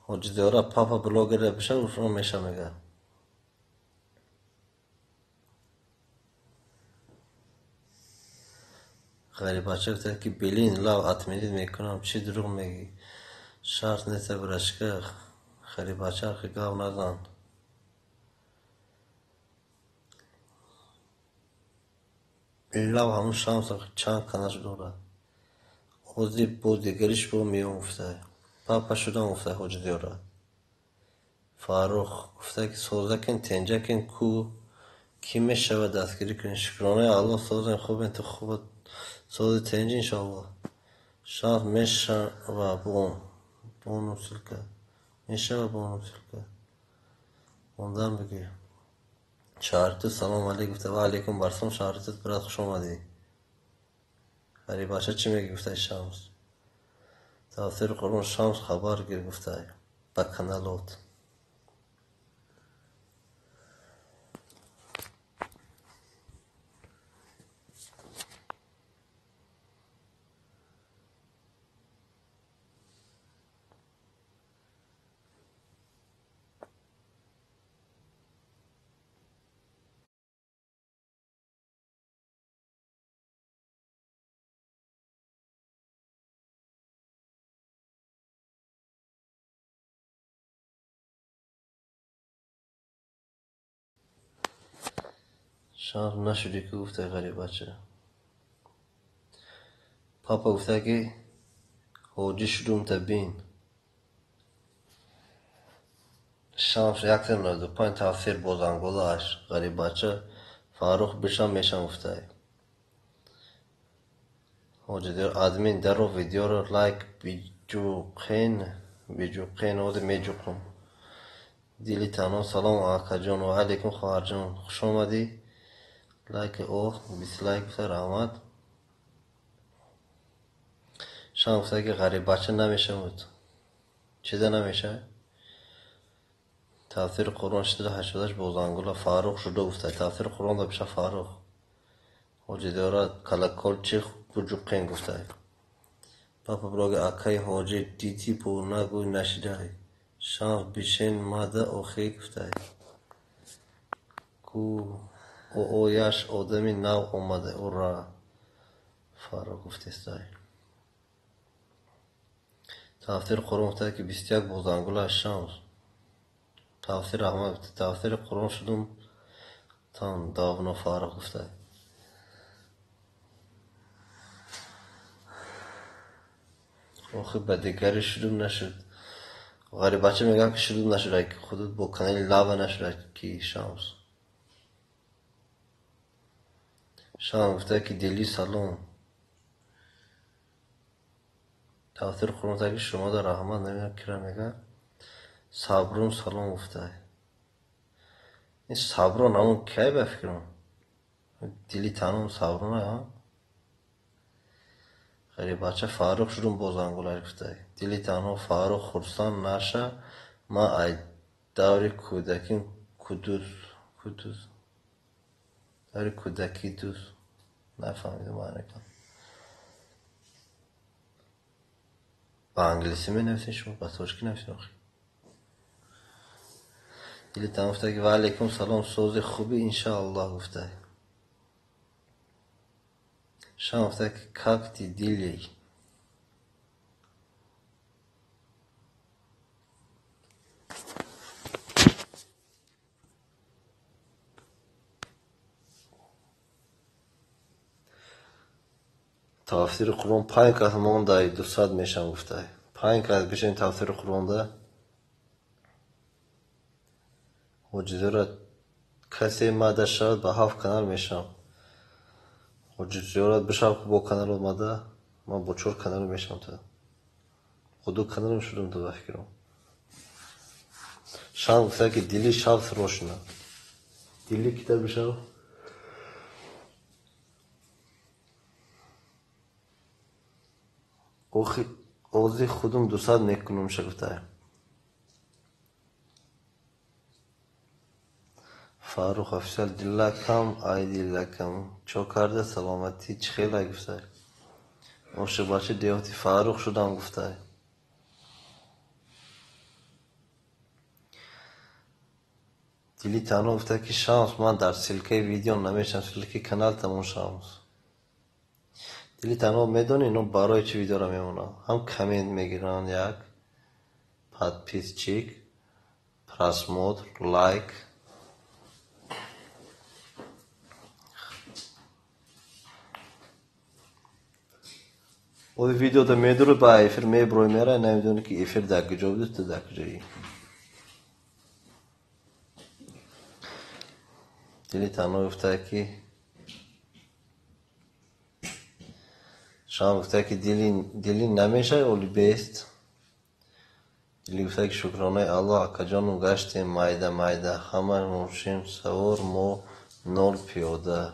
حاجی دیوره پاپا بلوگر بشه و میشه میگه. غریب بچه گفته که بلین لاو اتمیدید میکنم چی دروغ میگی. شرط نیست برشکه غریب بچه خیلی گاو نزن. لاو همون شانس چند کنش دوره. حوزی بود دیگریش برو میون گفته. پاپا شدم گفته حاجی دیوره. فاروق گفته که سوزه کن تنجه کن کو کی میشه دستگیری کنی. شکرانه الله سوزن خوب تو خوب سوز تنج انشاءالله. شانس میشه و بونو سلکه میشه و بونو سلکه موندم بگی. شهرتت سلام علیکم گفته و علیکم برسم شهرتت برات خوش آمدی. غریب بچه چی میگی گفته شمس تاثیر قرآن شمس خبر گیر گفته با کانالات. شمس نشدی که گفته غریب بچه. پاپا گفته که حاجی شدوم تبین. شمس یک تر 95 تاثیر بازنگولاش غریب بچه فاروق بشم میشم گفته. حاجی دیر ادمین در رو ویدیو رو لایک بیجوقین او میجوقم. دیلی تنها سلام آقا جان و علیکم خواهر جان خوش آمدی. لایک او 20 لایک بسر رحمت. شما گفته که غریب بچه نمیشه بود. چیزه نمیشه؟ تاثیر قرآن شده 88 بوزانگولا فاروق شده گفته تاثیر قرآن دا بشه فاروق. حاجی داره کلکل چی بجوقین گفته. پاپا بلاگ اکای حاجی دیتی پو نگوی نشده. شانس بیشین ماده اوخی گفته. کو او یاش آدمی نو اومده او را فاروق گفته استای. تاثیر قرآن گفته که 21 بوزانگولا شانس. تاثیر احمد گفته تاثیر قرآن شدم تان داغنا فاروق گفته. آخه به دیگری شدم نشد. غریب بچه میگه که شدم نشده که خودت با کانال لاوا نشده که شانس. شانس گفته که دیلی سلام. تاثیر قرآن گفته که شما در رحمت نمیدونم کرا میگه. صبرون سلام گفته. این صبرون همون کی بفکرم. دیلی تنم صبرونه ها. غریب بچه فاروق شدم بازنگولا گفته. دیلی تنها فاروق خرسان نشه ما ای دوری کودکیم کدوز دوری کودکی دوز نفهمیدم معنی کن. با انگلیسی می نویسین شما با ترکی نویسین آخی. دیلی تنها گفته که و علیکم سلام سوز خوبی انشاءالله گفته. شما گفته که کاکتی دیلی تفسیر قرآن 5 کس مونده 200 میشم گفته 5 کس بشین تفسیر قرآن ده حجزیرت کسی ماده شد به 7 کانال میشم حجزیرت بشم که با کانال اومده من با 4 کانال میشم تا خودو کانالم شدم تو بخیرم شام گفته که دیلی شب روشنه دیلی کتاب بشم اوزی خودم 200 میکنم شگفته فاروق افشال دلکم ای دلکم چو کرده سلامتی چه خیلی گفته اوشه باشه دیوتی فاروق شدم گفته دیلی تنها گفته که شانس من در سلکه ویدیو نمیشم سلکه کانال تمون شانس دیلی تنها میدونی اینو برای چه ویدیو را میمونه هم کامنت میگیرن یک подписчик просмотр лайк او ویدیو دا میدونه با افیر میبروی میره نمیدونه که افیر در کجا بوده تو در کجایی دیلی تنها گفته که شام گفته که دیلی نمیشه اولی بیست دیلی گفته که شکرانه الله کجانو گشتیم مایده همه موشیم سوار مو نول پیاده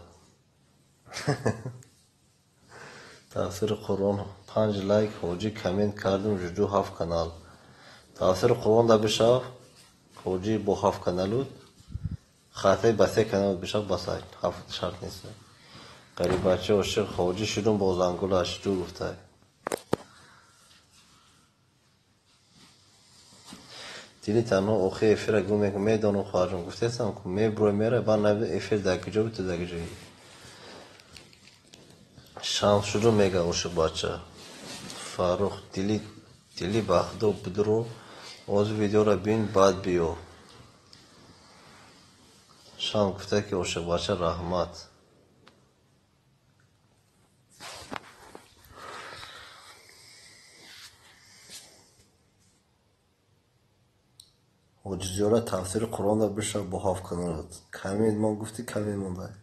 تفسیر قرآن 5 لایک حوجی کامنت کردم جدو 7 کانال تفسیر قرآن دا بشاف حوجی با 7 کانالود خاطه بسه کانال بشاف بسای 7 شرط نیست قریب بچه عاشق حوجی شدم با زنگول اشجو گفته دیلی تنها اوخی افیر گومه که میدانم خواهرم گفته هستم که میبروی میره با نبید افیر در کجا بود تو در کجایی شانس شروع میگه عاشق بچه فاروق دیلی بخدو بدرو از ویدیو را بین بعد بیو شام گفته که عاشق بچه رحمت حجزیاره تفسیر قرآن را بشه با 7 کانالات کمید ما گفتی کمید مونده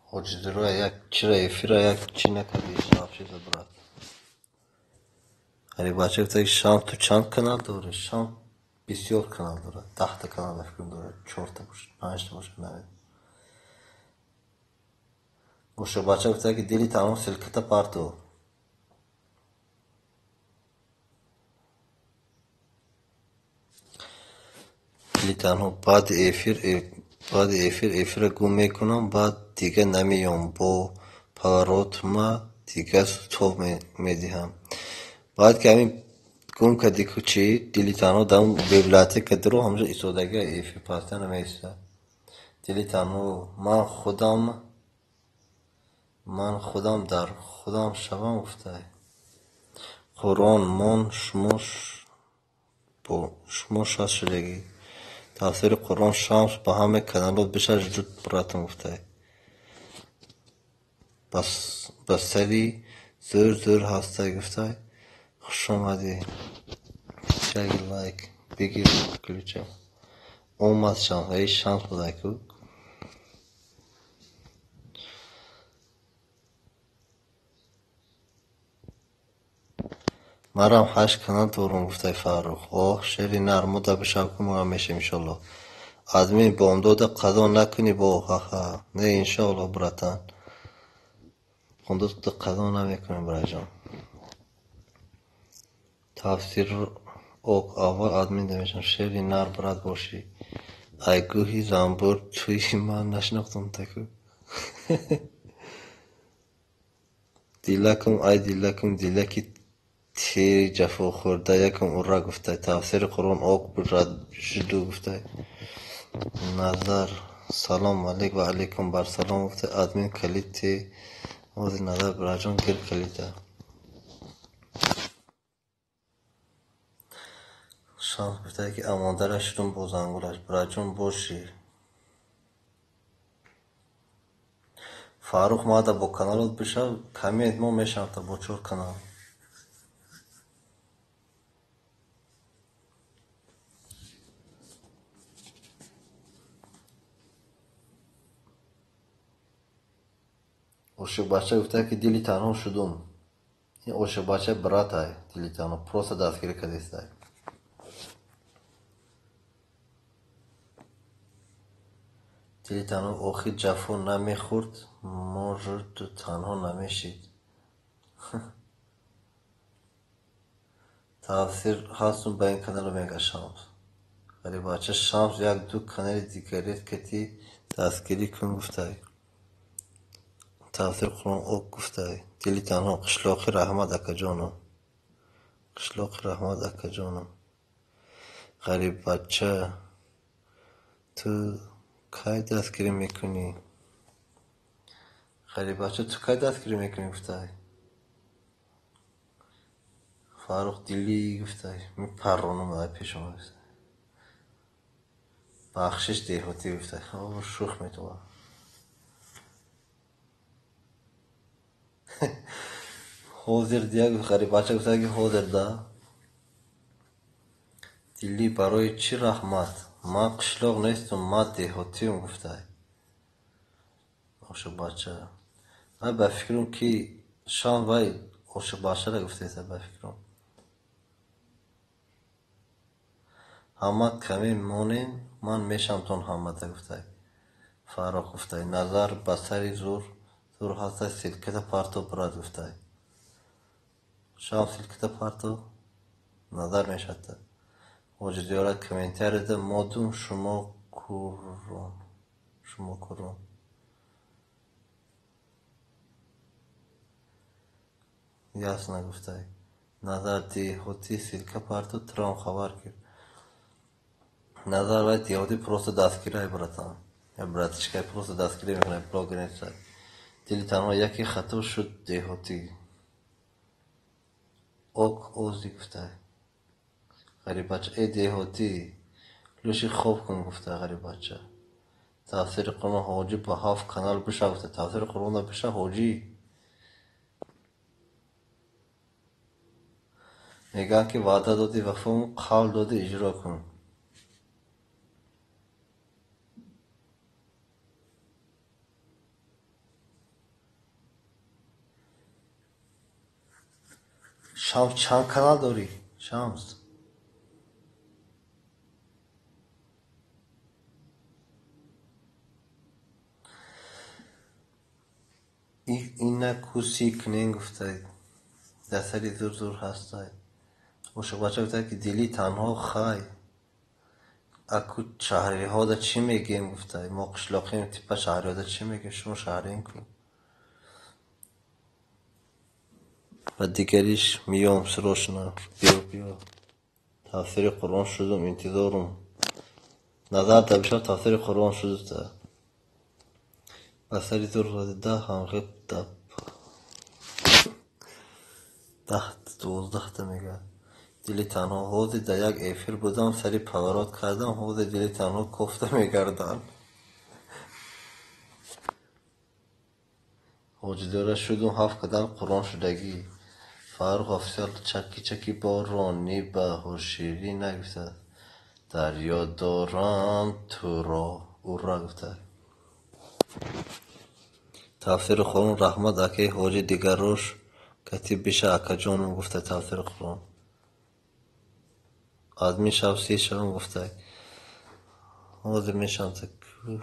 حجزیاره یک چرا افیره یک چی نکردی شاب چیز برد هری بچه گفته که شام تو چند کانال داره شام بسیار کانال داره 10 تا کانال فکرم داره 4 تا باشه 5 تا باشه نمید عاشق بچه گفته که دیلی تمام سلکتا پارتو دیلی تنها بعد افیر گم میکنم بعد دیگه نمیام با پاروتما دیگه تو میدیم بعد که همین گم کردی که چی دیلی تنها دام بیبلاته که درو همجا ایسودگه افیر پاسته نمیسته دیلی تنها من خودم در خودم شبم گفته قرآن من شموش هست شدگی تفسیر قرآن شمس با همه کانالات بشه جدود براتون گفته بس سری زور هسته گفته خوش آمدی چگه لایک بگیر کلیچم اومد شمس ای شمس بوده که مرم 8 کانال دارم گفته فاروق اوه شیری نرمو دا بشه که ما میشه انشالله آدمی بامداد قضا نکنی با خخا نه انشالله براتن خندوز قضا نمیکنیم برای جان تفسیر اوک اول آدمی نمیشم شیری نر برات باشی ای گوهی زنبور توی من نشناختم تکو دیلکم دیلکی تیری جفا خورده یکم او را گفته تفسیر قرآن اوک برات جدو گفته نظر سلام علیک و علیکم بر سلام گفته آدمین کلیت تی نظر برای جان گل کلیته شانس گفته که اماندرش شدم بازنگولش برای باشی. فاروق ماده با کانالت بشه کمی ادما میشم تا با 4 کانال. عاشق بچه گفته که دلی تنها شدم. این عاشق بچه برات های دلی تنها پروسه دستگیری کردیسته. دلی تنها آخی جفا نمیخورد مرد تنها نمیشید. تاثیر هستون به این کانال میگه شامس. ولی بچه شامس یک دو کانال دیگریت که تی دستگیری کن گفته. تاثیر قرآن او گفته دلی تنها قشلاقی رحمت اکا جانم. قشلاقی رحمت اکا جانم. غریب بچه تو کی دستگیری میکنی؟ غریب بچه تو کی دستگیری میکنی گفته. فاروق دلی گفته میپرونم در پیش ما گفته. بخشش دیهاتی گفته شوخ میتوه. حاضر دیگه غریب بچه گفته که حاضر ده. دلی برای چی رحمت؟ من قشلاق نیستم من دیهاتیم گفته. عاشق بچه من بفکرم که شام وای عاشق بچه را گفته ایسا بفکرم همه کمی مونین من میشم تون همه تا گفته. فاروق گفته نظر بسری زور هسته سلکت پارتو براد گفته. شام سلکت پارتو نظر میشده. وجود دیارت کمنتر ده مادون شما کرون یاس نگفته. نظر دیهاتی سلکه پارتو ترام خبر کرد. نظر باید دیهاتی پروسه دستگیری های براتان یا براتش که پروسه دستگیری میکنه بلاگ نیست. دلی تنها یکی خطا شد دیهاتی اوک اوزی گفته. غریب بچه ای دیهاتی لوشی خوب کن گفته. غریب بچه تاثیر قرآن حاجی با 7 کانال بشه گفته. تاثیر قرآن بشه حاجی میگن که وعده دادی وفا قول دادی اجرا کن. شامس چند کانال داری؟ شامس این نکوسی کنین گفته. دستری زور هسته. عاشق بچه گفته که دلی تنها خای اکو شهری ها دا چی میگیم گفته. ما قشلاقیم تیپا شهری ها دا چی میگیم شما شهرین کن. و دیگریش میام سروشنا بیا تاثیر قرآن شدم انتظارم نظر دا بشه تاثیر قرآن شده. بسری زور ده هم غیب ده 12 تا میگه. دلی تنها حوضی در یک ایفر بودم سری پاورات کردم حوضی دلی تنها کفته میگردن. حوجداره شدم 7 قدم قرآن شدگی. فاروق افسر چکی بارانی به هوشیری نگفته. دریا دارم تو را او را گفته. تفسیر قرآن رحمت اکی حاجی دیگر روش کتیب بشه اکا جانم گفته. تفسیر قرآن آدمی شب 30 شبم گفته. حاضر میشم تکو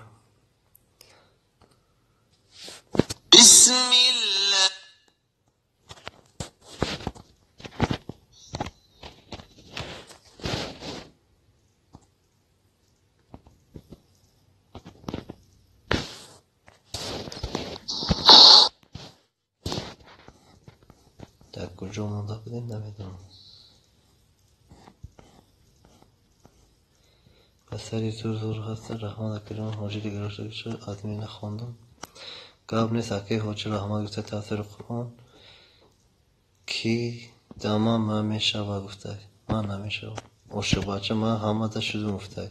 بسم الله در کجا مونده بودیم نمیدونم. پسری زور هسته رحمت اکرام حاجی دیگر روش بشه آدمی نخواندم گاب نیست اکی حاجی رحمت گفته. تاثیر قرآن کی داما من میشوه گفته. من نمیشوه عاشق بچه من همه تا شدم افتای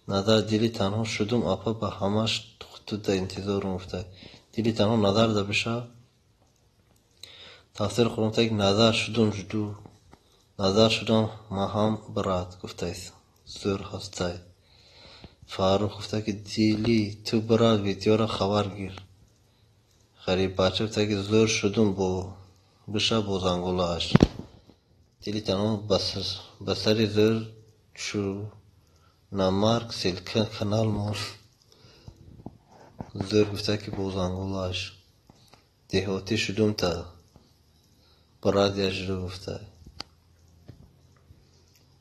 نظر دلی تنها شدم اپا به همش تو در انتظارم افتای دلی تنها نظر دا بشه تاثیر خورم تا یک نظر شدم جدو نظر شدم ما هم برات گفتایست زور هستای فاروق گفته که دیلی تو برات ویدیو خبر گیر غریب بچه گفته که زور شدم با بشه با زنگولاش دیلی تنها بسری زور چو نمارک سلکه کنال مون زور گفته که با زنگولاش دهاتی شدم تا برات یجرو گفته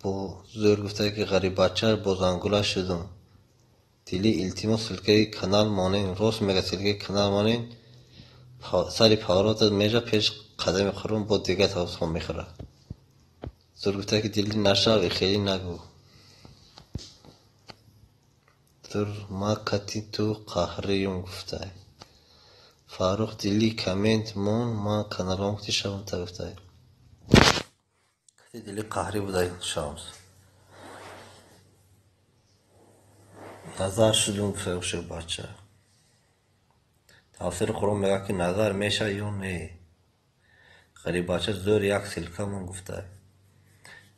با زور گفته که غریب بچه با زنگولاش شدم دیلی التیماس سلکه کنال مانین راست میگه سلکه کنال مانین سری پارات میجا پیش قدم خورم با دیگه تاوز خون میخوره زور گفته که دیلی نشاوی خیلی نگو زور ما کتی تو قهریم گفته فاروق دیلی کامنت مون ما کانالام کتی شبم تا گفته کتی دیلی قهری بوده شامس نظر شدم فروش بچه تاثیر خورم میگه که نظر میشه یا نه غریب بچه زور یک سلکه من گفته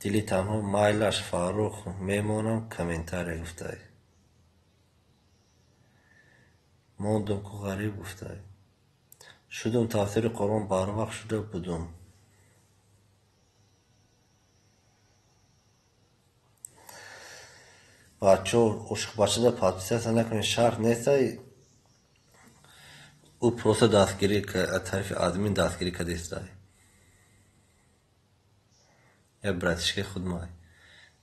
دیلی تنها مایلش فاروق میمونم کامنتاره گفته موندم که غریب گفته شدم تاثیر قرآن بار وقت شده بودم بچه عشق بچه ده پاتیسه نکنه شرط نیسته او پروسه دستگیری که طرف آدمین دستگیری که دیسته یا براتشکی خود مای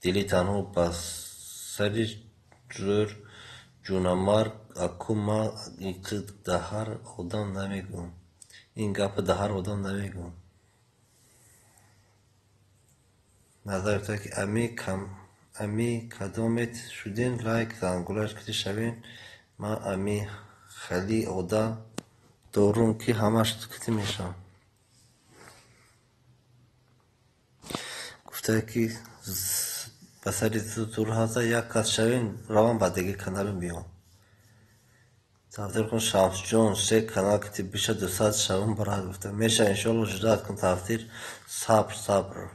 دیلی تنها بس سری جور جونمار اکو ما ایک دهر آدم نمیگم این گپ دهر آدم نمیگم نظر تا که امی کدامت شدین لایک زنگولاش کتی شوین ما امی خیلی آدم دارم که همش کتی میشم گفته که بسری زور هسته یک کس شوین روان با دیگه کانالم بیام تفسیر کن شمس جون سه کانال کتی بیشه 200 شوم برای گفته میشه انشالله جداد کن تفسیر صبر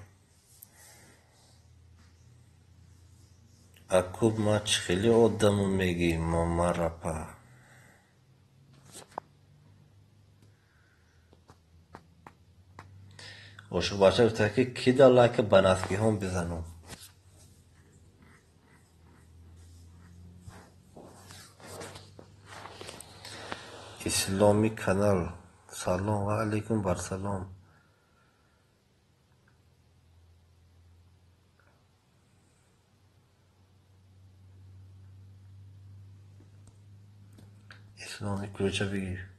اکوب ما خیلی آدمو میگی ماما رپا عاشق بچه گفته که کی دا لایک بنفسگی هم بزنم اسلامی کانال سلام و علیکم بر سلام اسلامی کلوچه بگیر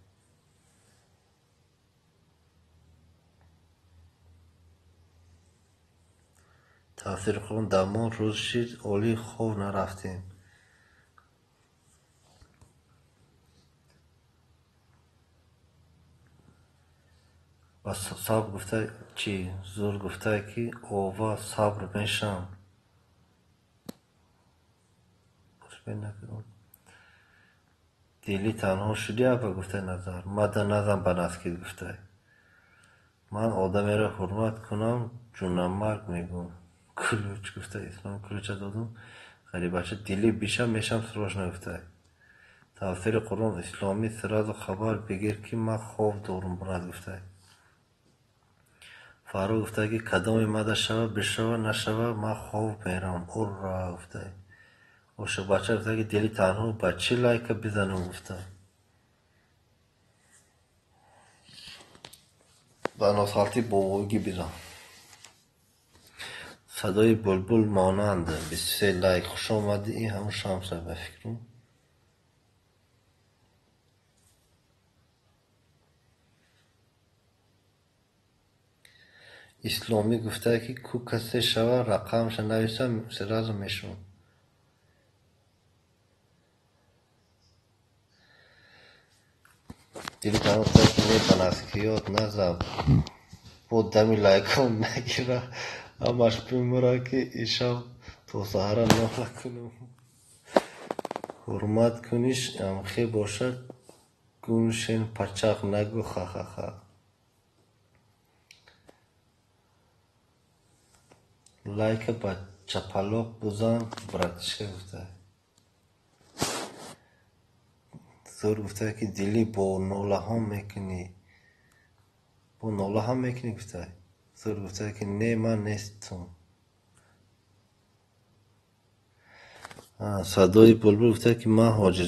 تاثیر خون دمان روز شید اولی خوب نرفتیم و صبر گفته چی زور گفته که اووا صبر میشم دیلی تنها شدی اپا گفته نظر مده نزم بنفسگی گفته من آدمی را حرمت کنم جونم مرگ میگم کلوچ گفته اسلام کلوچه دادم غریب بچه دیلی بیشم میشم سروش نگفته تفسیر قرآن اسلامی سراز خبر بگیر که من خوف دارم برات گفته فاروق گفته که کدام مده شوه بشوه نشوه من خوف میرم او را گفته عاشق بچه گفته که دیلی تنها بچه لایک بزنم گفته با ناسخالتی بوگی بزن صدای بلبل مانند 23 لایک خوش آمدی این همون شمسه بفکرم اسلامی گفته که کو کسی شوه رقمش نویسه سراز میشون دیلی تنها گفته که بنفسگیات نزم بود دمی لایک هم نگیره همش پیمرا که ایشب تو سهره ناله کنم حرمت کنیش امخی باشد گونشین پچق نگو خخخه لایک با چپلوق بزن براتشه گفته زور گفته که دیلی با نوله هم میکنی با نوله هم میکنی گفته زور گفته که نه من نیستم صدای بلبل گفته که من حاج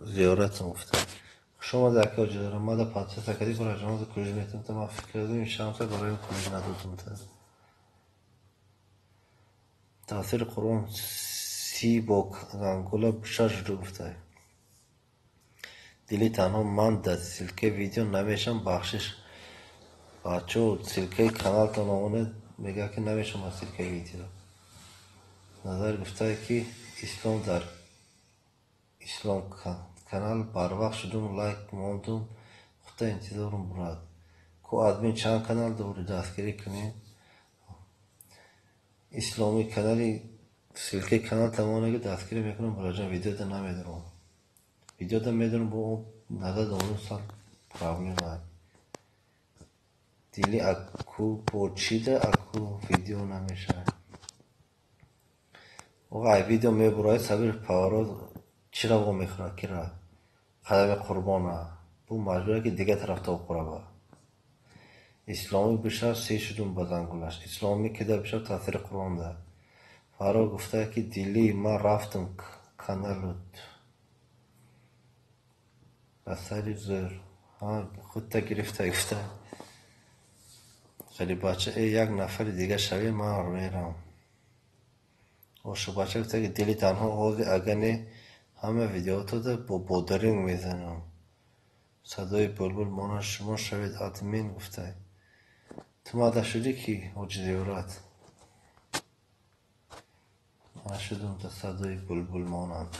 زیارتم گفته شما در که حاج دارم ما در پادشه تکری برای جماعت کلیج میتونم تا من فکر کردم این شمسه برای کلیج ندادم تا تاثیر قرآن سی با گنگوله شش رو گفته دیلی تنها من در سلکه ویدیو نمیشم بخشش بچه سلکه کانال تا نمونه میگه که نمیشم از سلکه ویدیو نظر گفته که اسلام در اسلام کانال بر وقت شدم لایک موندم خدا انتظارم براد کو ادمین چند کانال دوری دستگیری کنیم اسلامی کانالی سلکه کانال تمامه که دستگیری میکنم برای جان ویدیو ده نمیدارم ویدیو ده میدارم با اون نظر دارم سال پرابلم های دیلی اکو با چی ده اکو ویدیو نمیشه وقتی ویدیو میبرای سبیر پاورا چرا با میخوره کی را قدم قربانه بو مجبوره که دیگه طرف تا بخوره با اسلامی بشه سی شدون بزنگولش اسلامی که ده بشه تاثیر قرآن ده فرا گفته که دیلی ما رفتم کانالت بسری زر خود تا گرفته گفته خیلی بچه ای یک نفر دیگه شوی من میرم اوشو بچه گفته که دیلی تنها آوزی اگنی همه ویدیوهاتو ده با بودرینگ میزنم صدای بلبل مانا شما شوید ادمین گفته تو ماده شدی کی حاج زیارت من شدم تا صدای بلبل مانند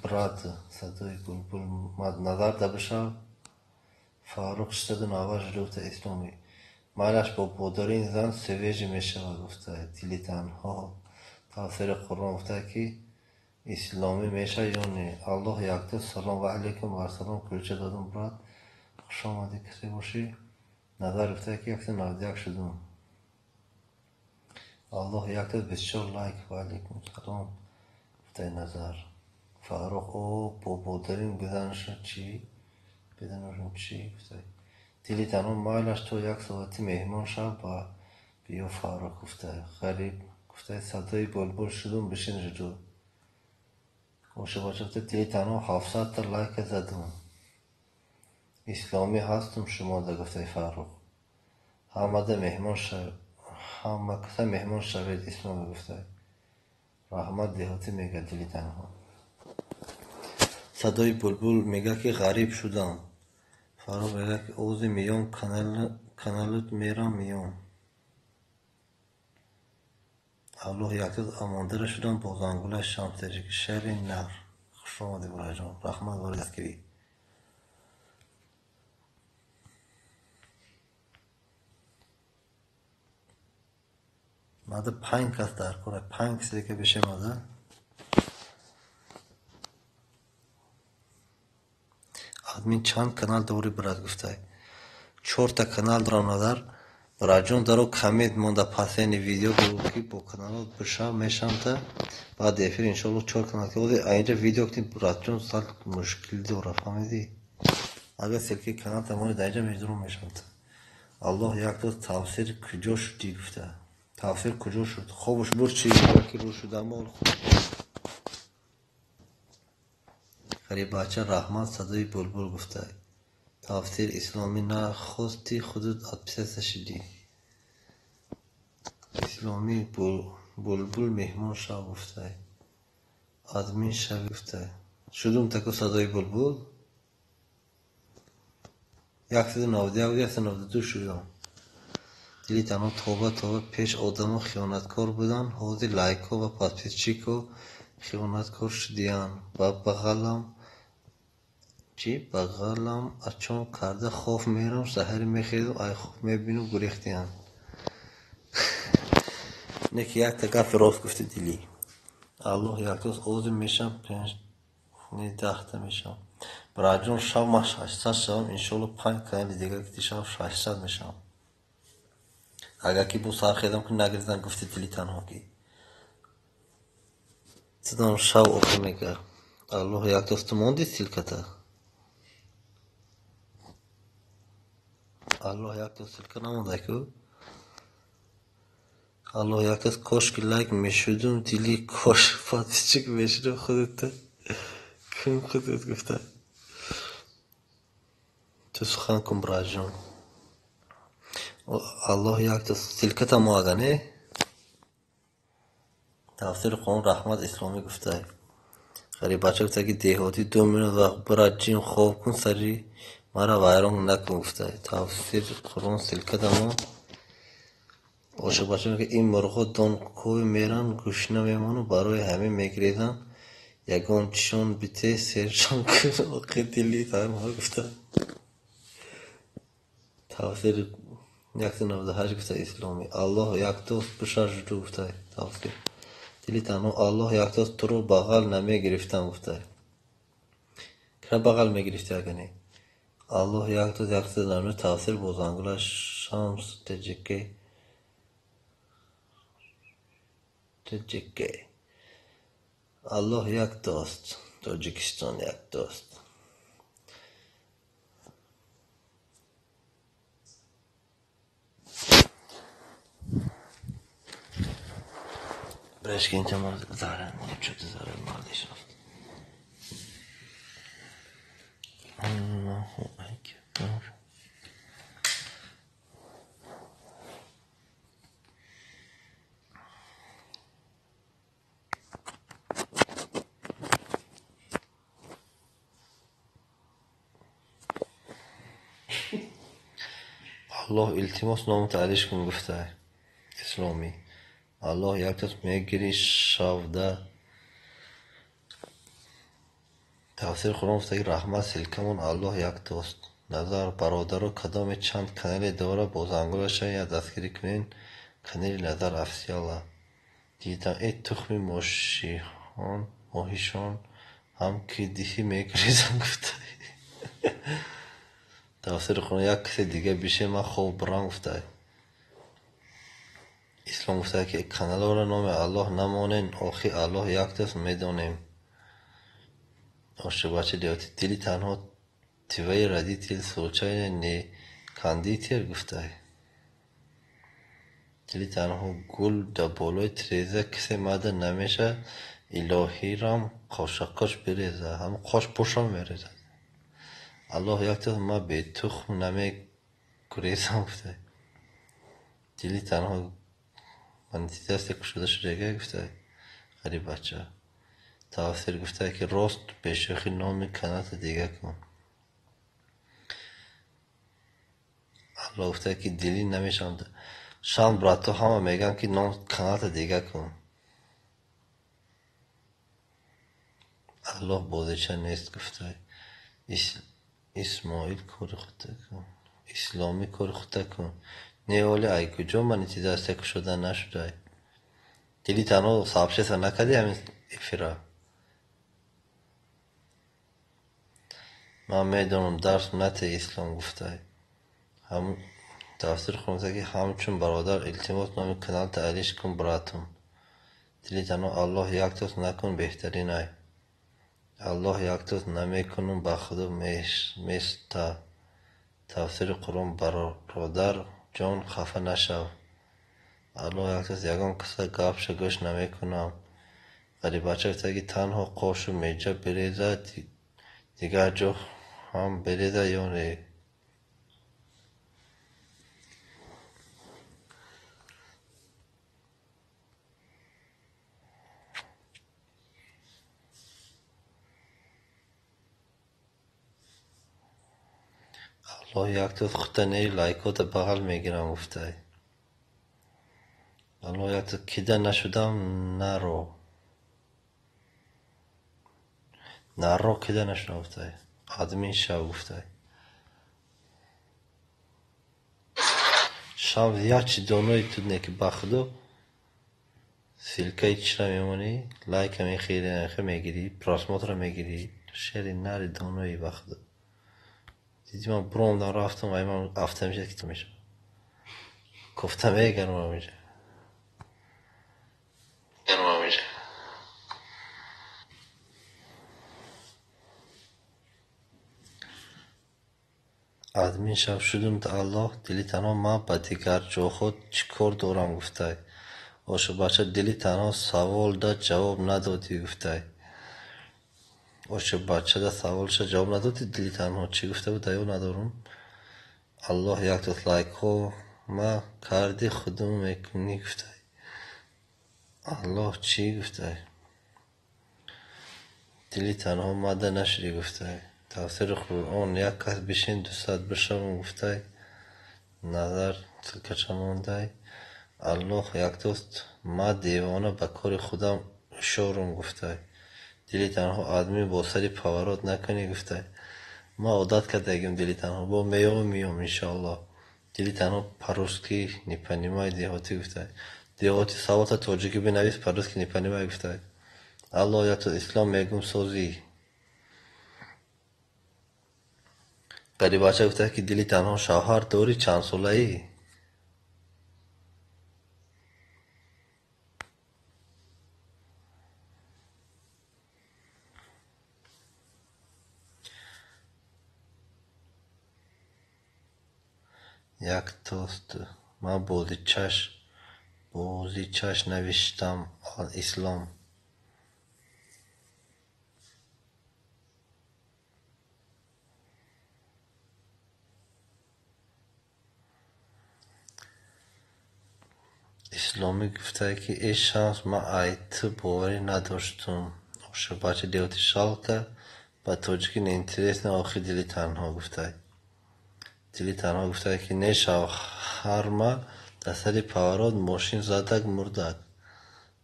برات صدای بلبل نظر ده بشه فاروق 690 جلوت اسلامی مالش با بودرین زن سویج میشه گفته دیلی تنها تاثیر قرآن گفته که اسلامی میشه یا نه الله یکتا سلام و علیکم و سلام کلچه دادم برات خوش آمدی کسی باشی نظر گفته که 191 شدم الله یکتا بسیار لایک و علیکم سلام گفته نظر فاروق او با بودرین بزنشن چی بدنشون چی گفته دیلی تنها مایلش تو یک ساعتی مهمان شد با بیا فاروق گفته غریب گفته صدای بلبل شدم بشین جدو گوشه باشه گفته دیلی تنها 700 تا لایک زدم اسلامی هستم شما ده گفته فاروق همه ده مهمان شد همه کسا مهمان شوید اسلامی گفته رحمت دهاتی میگه دیلی تنها صدای بلبل میگه که غریب شدم فاروق میگه که اوزی میام کانالت میرم میام الله یکتاز اماندره شدم با زنگوله شمسجی که شهر نهر خوش آمده برای جان رحمت وارد دستگیری ماده 5 کس در کنه 5 کسی که بشه ماده ادمین چند کانال دوری برات گفته 4 تا کانال دارم نظر برای جان دارو کمید مونده پسین ویدیو که با کانال بشه میشم تا بعد افیر انشالله 4 کانال که بوده اینجا ویدیو که برای جان سال مشکل دوره فهمیدی اگر سلکی کانال تمام در اینجا میجدرم میشم تا الله یک دوست تفسیر کجا شدی گفته تفسیر کجا شد خوبش بر چی که رو شده مال خوب خیلی بچه رحمت صدای بلبل گفته تفسیر اسلامی نه خواستی خودت ادپسه شدی اسلامی بلبل مهمان شو گفته ادمین شو گفته شدم تکو صدای بلبل 191 192 شدم دیلی تنها توبه پیش آدم خیانتکار بودن حوضی لایکو و پاسپیچیکو خیانتکار شدیان و بغلم چی بغلم اچون کرده خوف میرم سحر میخیزم ای خوف میبینم گریختیم نکی یک تگه راست گفته دیلی الله یک روز اوزی میشم 10 میشم برای جون شب ما 600 شوم انشالله 5 کانال دیگه که شب 600 میشم اگر کی بو سر خیدم که نگریزن گفته دیلی تنها کی صدام شب اوکی میگه الله یک روز تو موندی سیلکته الله یک روز سیلکه نمونده که الله یک روز کاش که لایک میشودم دیلی کاش فاتیچک میشودم خودت کن خودت گفته تو سخن کن برای جون الله یک روز سیلکته ما اگه نه تفسیر قرآن رحمت اسلامی گفته خیلی بچه گفته که دهاتی 2 میلیون وقت برای جیم خواب کن سری مرا ویران نکن گفته تفسیر قرآن سلکت ما عاشق بچه که این مرغا دان کوی میرن گوشنه میمانو برای همه میگریزن یگان چشان بیته سرشان کن آقی دلی تایم ها گفته تفسیر 198 گفته اسلامی الله یک دوست بشر جدو گفته تفسیر دلی تنها الله یک دوست تو رو بغل نمی گرفتم گفته کرا بغل می گرفته اگه نه الله یک دوست نمی تفسیر بازنگل شمس تجکه الله یک دوست تاجیکستان یک دوست برش که اینجا ما زهرن چود زهرن مالش رفت الله اکبر الله التماس نام تعلیش کن گفته اسلامی الله یک دوست میگیری شافده تفسیر قرآن گفته رحمت سلکمون الله یک دوست نظر برادر و کدام چند کانال دوره باز انگلش یا دستگیری کنین کانال نظر افسیاله دیدم ای تخمی ماهیشان هم که دیهی میگریزن گفته تفسیر قرآن یک کسی دیگه بیشه من خوب برام گفته اسلام گفته که کانال را نام الله نمانین آخی الله یک دوست میدانیم عاشق بچه دیاتی دلی تنها تیوی ردی تیل سوچای نی کندی تیر گفته دلی تنها گل در بالای تریزه کسی مده نمیشه الهی رام قاشقاش بریزه هم قاش پوشان میریزه الله یک دوست ما به تخم نمی گریزم گفته دلی تنها من دست کشوده شده گفته غریب بچه تفسیر گفته که راست به شوخی نام کانال دیگه کن الله گفته که دلی نمیشم شام برات تو همه میگن که نام کانال دیگه کن الله بازیچه نیست گفته اسماعیل کار خود کن اسلامی کار خود کن نیولی ای کجا من چیز دست کشوده نشده دلی تنها صاحبشه سر نکردی همین افرا من میدونم درس نت اسلام گفته هم تفسیر خونده که همچون برادر التماس نام کانال تعلیش کن براتون دلی تنها الله یک دوست نکن بهترین ای الله یک دوست نمیکنم با خدا میسته تفسیر قرآن برادر جان خفه نشو الله یک دوست یگان کسا گپش گوش نمیکنم غریب بچه گفته که تنها قاشو میجه بریزه دیگر جو هم بریزه یا نه الله یک دوست خودت نی لایکات بغل میگیرم گفته الله یک دوست کده نشدم نرو کده نشدم گفته آدمین شب گفته شام یا چی دونوی تو نکی بخدو سیلکای چرا میمونی لایک هم خیلی نخه میگیری پراسموت رو میگیری شری نری دونوی بخدو دیدی من بروم دارم رفتم و من افتم میشه که تو میشه گفتم گرما میشه آدمین شب شدم تا الله دلی تنها ما با دیگر جو خود چیکار دارم گفته اوشو بچه دلی تنها سوال داد جواب ندادی گفته اوشو بچه دا سوالش جواب ندادی دلی تنها چی گفته بود دیو ندارم الله یک دوست لایکو ما کردی خودم میکنی گفته الله چی گفته دلی تنها ماده نشری گفته تفسیر قرآن یک کس بشین 200 بشم گفته نظر تلکچه مونده الله یک دوست ما دیوانه به کار خودم شورم گفته دلی تنها آدمی با سری پاورات نکنی گفته ما عادت کردگیم دلی تنها با میام انشاءالله دلی تنها پروسکی نیپنیمای دیهاتی گفته دیهاتی سوات تاجیکی بنویس پروسکی نیپنیمای گفته الله یک تو اسلام میگم سوزی قریباچه گفته که دلی تنها شوهر داری چند ساله ای یک توست من بوزی چش نوشتم اسلام اسلامی گفته که ای شانس ما آیت باوری نداشتم اوشه بچه دیوتی شالکه با توجه که نینتریس نه آخی دلی تنها گفته دلی تنها گفته که نه شوهر ما دستری پاوراد ماشین زدک مردک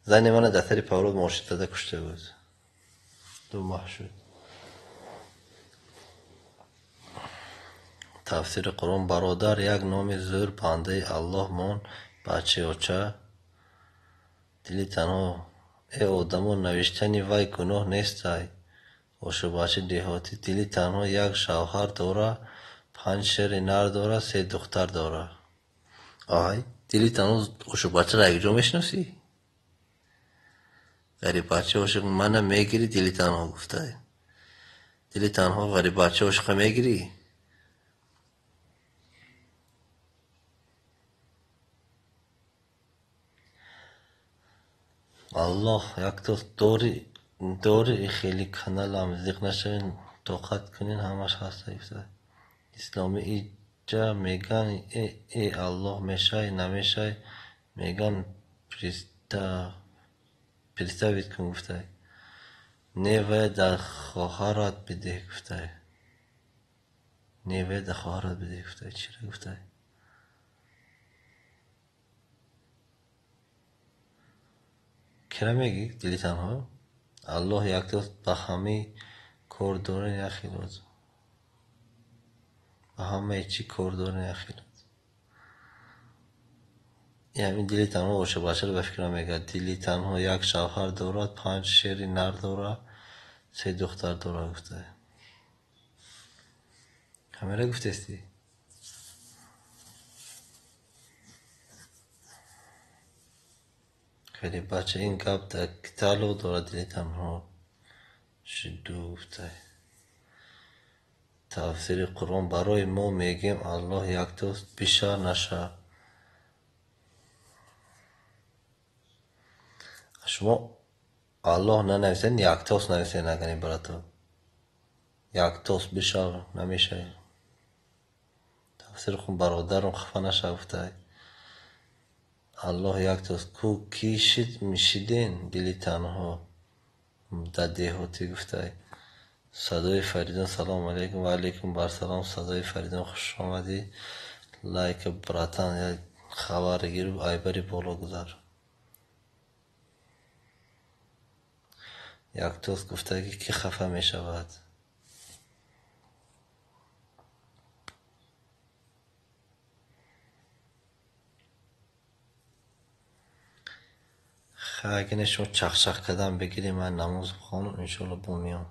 زنی من دستری پاوراد ماشین زده کشته بود 2 ماه شد تفسیر قرآن برادر یک نام زور بنده الله مون بچه اوچه دلی تنها ای آدمو نوشتنی وای گناه نیستای اوشو بچه دیهاتی دلی تنها یک شوهر داره 5 شیر نر داره 3 دختر داره آهای دلی تنها اوشو بچه را یک جا میشناسی غریب بچه اوشو منم میگیری دلی تنها گفته دلی تنها غریب بچه اوشو میگیری الله یک دوست دوری خیلی کانال هم زیق نشوین طاقت کنین همش هسته گفته اسلامی اینجا میگن ای الله میشه نمیشه میگن پریستاوید کن گفته نیوه در خواهرات بده گفته نیوه در خواهرات بده گفته چی را گفته کرا میگی دلی تنها الله یک دوست به همه کار داره یخی روز به همه چی کار داره یخی روز یعنی دلی تنها باشه باشه رو به فکرم میگه دلی تنها یک شوهر دارد 5 شیر نر داره 3 دختر داره گفته همه را گفته استی خیلی بچه این گپ در کتالو داره دلی تنها شدو گفته تفسیر قرآن برای ما میگیم الله یک دوست بیشتر نشه شما الله ننویسین یک توست نویسین نکنی براتون یک توست بیشتر نمیشه تفسیر خون برادرم خفه نشه گفته الله یک توست کو کیشید میشیدین دلی تنها در دیهاتی گفته صدای فریدون سلام علیکم و علیکم بر سلام صدای فریدون خوش آمدی لایک براتان یا خبر گیرو ایبری بالا گذار یک دوست گفته که کی خفه می شود اگه نشون چخ کردن بگیری من نماز بخوانم انشالله بومیام.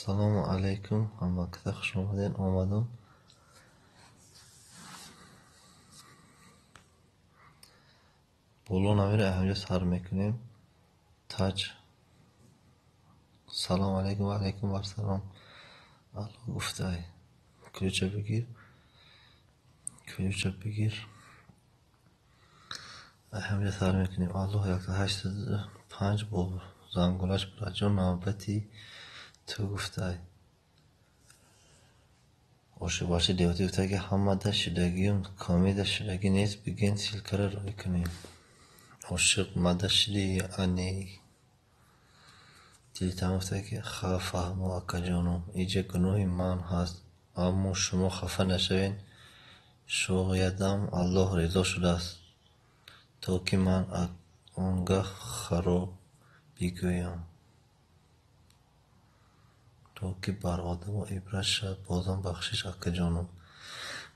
سلام علیکم همه خوش آمدین آمدون. بولو نمیره همینجا سر میکنیم. تاج سلام علیکم و علیکم و سلام. الله گفته ای کلوچه بگیر همینجا سر میکنیم. الله 185 با زنگولش برجا نوبتی تو گفته ای باشه دیوتی گفته که همه ده شدگی و کامی ده شدگی نیست بگین سیلکره روی کنیم. عاشق مده شدی یعنی دیلیتم گفته که فهم و اکا جانم ایجا گناهی من هست اما شما خفه نشوین. شایدم الله رضا شده است تا که من آنگه خراب بگویم تا که بر آدم و عبرت شد بازم بخشش اکا جانم.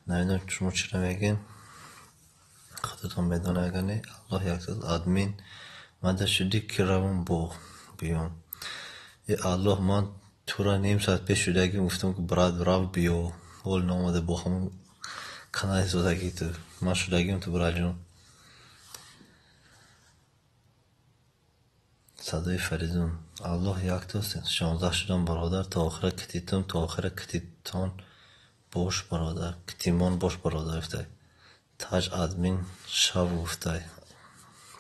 نمیدونم شما چرا میگین خودتون میدونه اگر نه الله یک از ادمین مده شدی که روم بیام. ای الله من تو را نیم ساعت پیش شدگی گفتم که براد برو بیا بول نامده با همون کنای زدگی تو من شدگیم تو برای جون. صدای فریدون الله یک توست 16 شدم برادر تا آخر کتیتم تا آخر کتیتان باش برادر کتیمان باش برادر گفته. تاج ادمین شب گفته.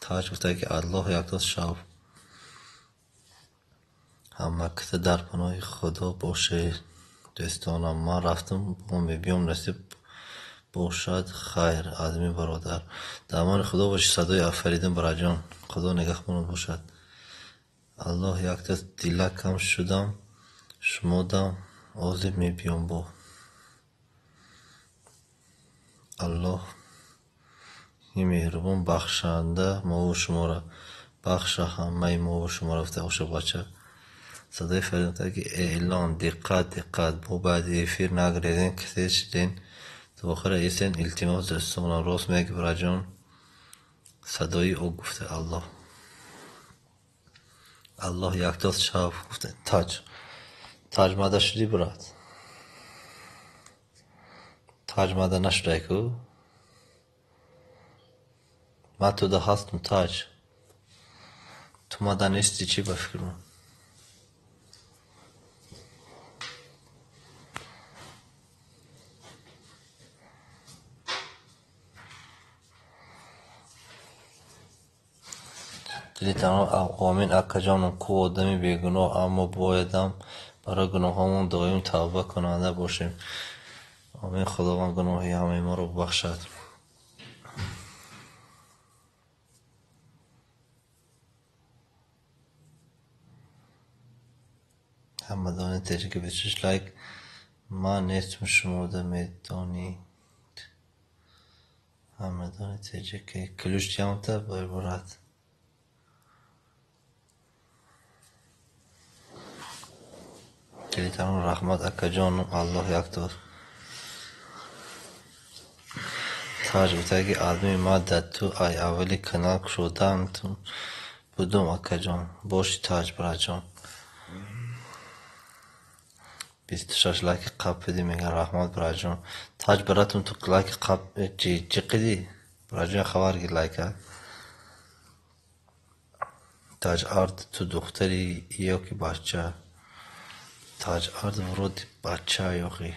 تاج گفته که الله یک توست شب همه کت در پناه خدا باشه دوستانم. من رفتم با میبیم نصیب باشد خیر ادمی برادر در امان خدا باشی. صدای افریدن برای جان خدا نگهبان باشد. الله یک دست دیلکم شدم شمادم آزی میبیم با الله این مهربان بخشنده ما و شما را بخش همه ما و شما رفته باشه بچه. صدای فریدن که اعلان دقت با بعد افیر نگریدین کسی شدین تا آخر ایسین التماس دستانم راست میگه برای جان. صدای او گفته الله یک دست شب گفته. تاج مده شدی برات تاج مده نشده که من تو ده هستم تاج تو مده نیستی چی بفکرم. دلی تمام آمین اکا جانم کو آدمی بیگناه اما بایدم برای گناه همون دایم توبه کننده باشیم. آمین خداوند گناهی همه ما رو بخشد. همه تیجه که 26 لایک من نیستم شما ده میدانی همه تیجه که کلوش دیامتا باید برد. دلیتان رحمت اکا جانم الله یک دار. تاج بوده که آدمی ما در تو ای اولی کنال شدن تو بودم اکا جان باشی تاج برای جان. 26 لایک قب بدی میگه رحمت برای جان. تاج براتون تو لایک قب چی قدی برای جان خبر گی لایک تاج آرد تو دختری یا که بچه تاج آرد ورود بچه یا خی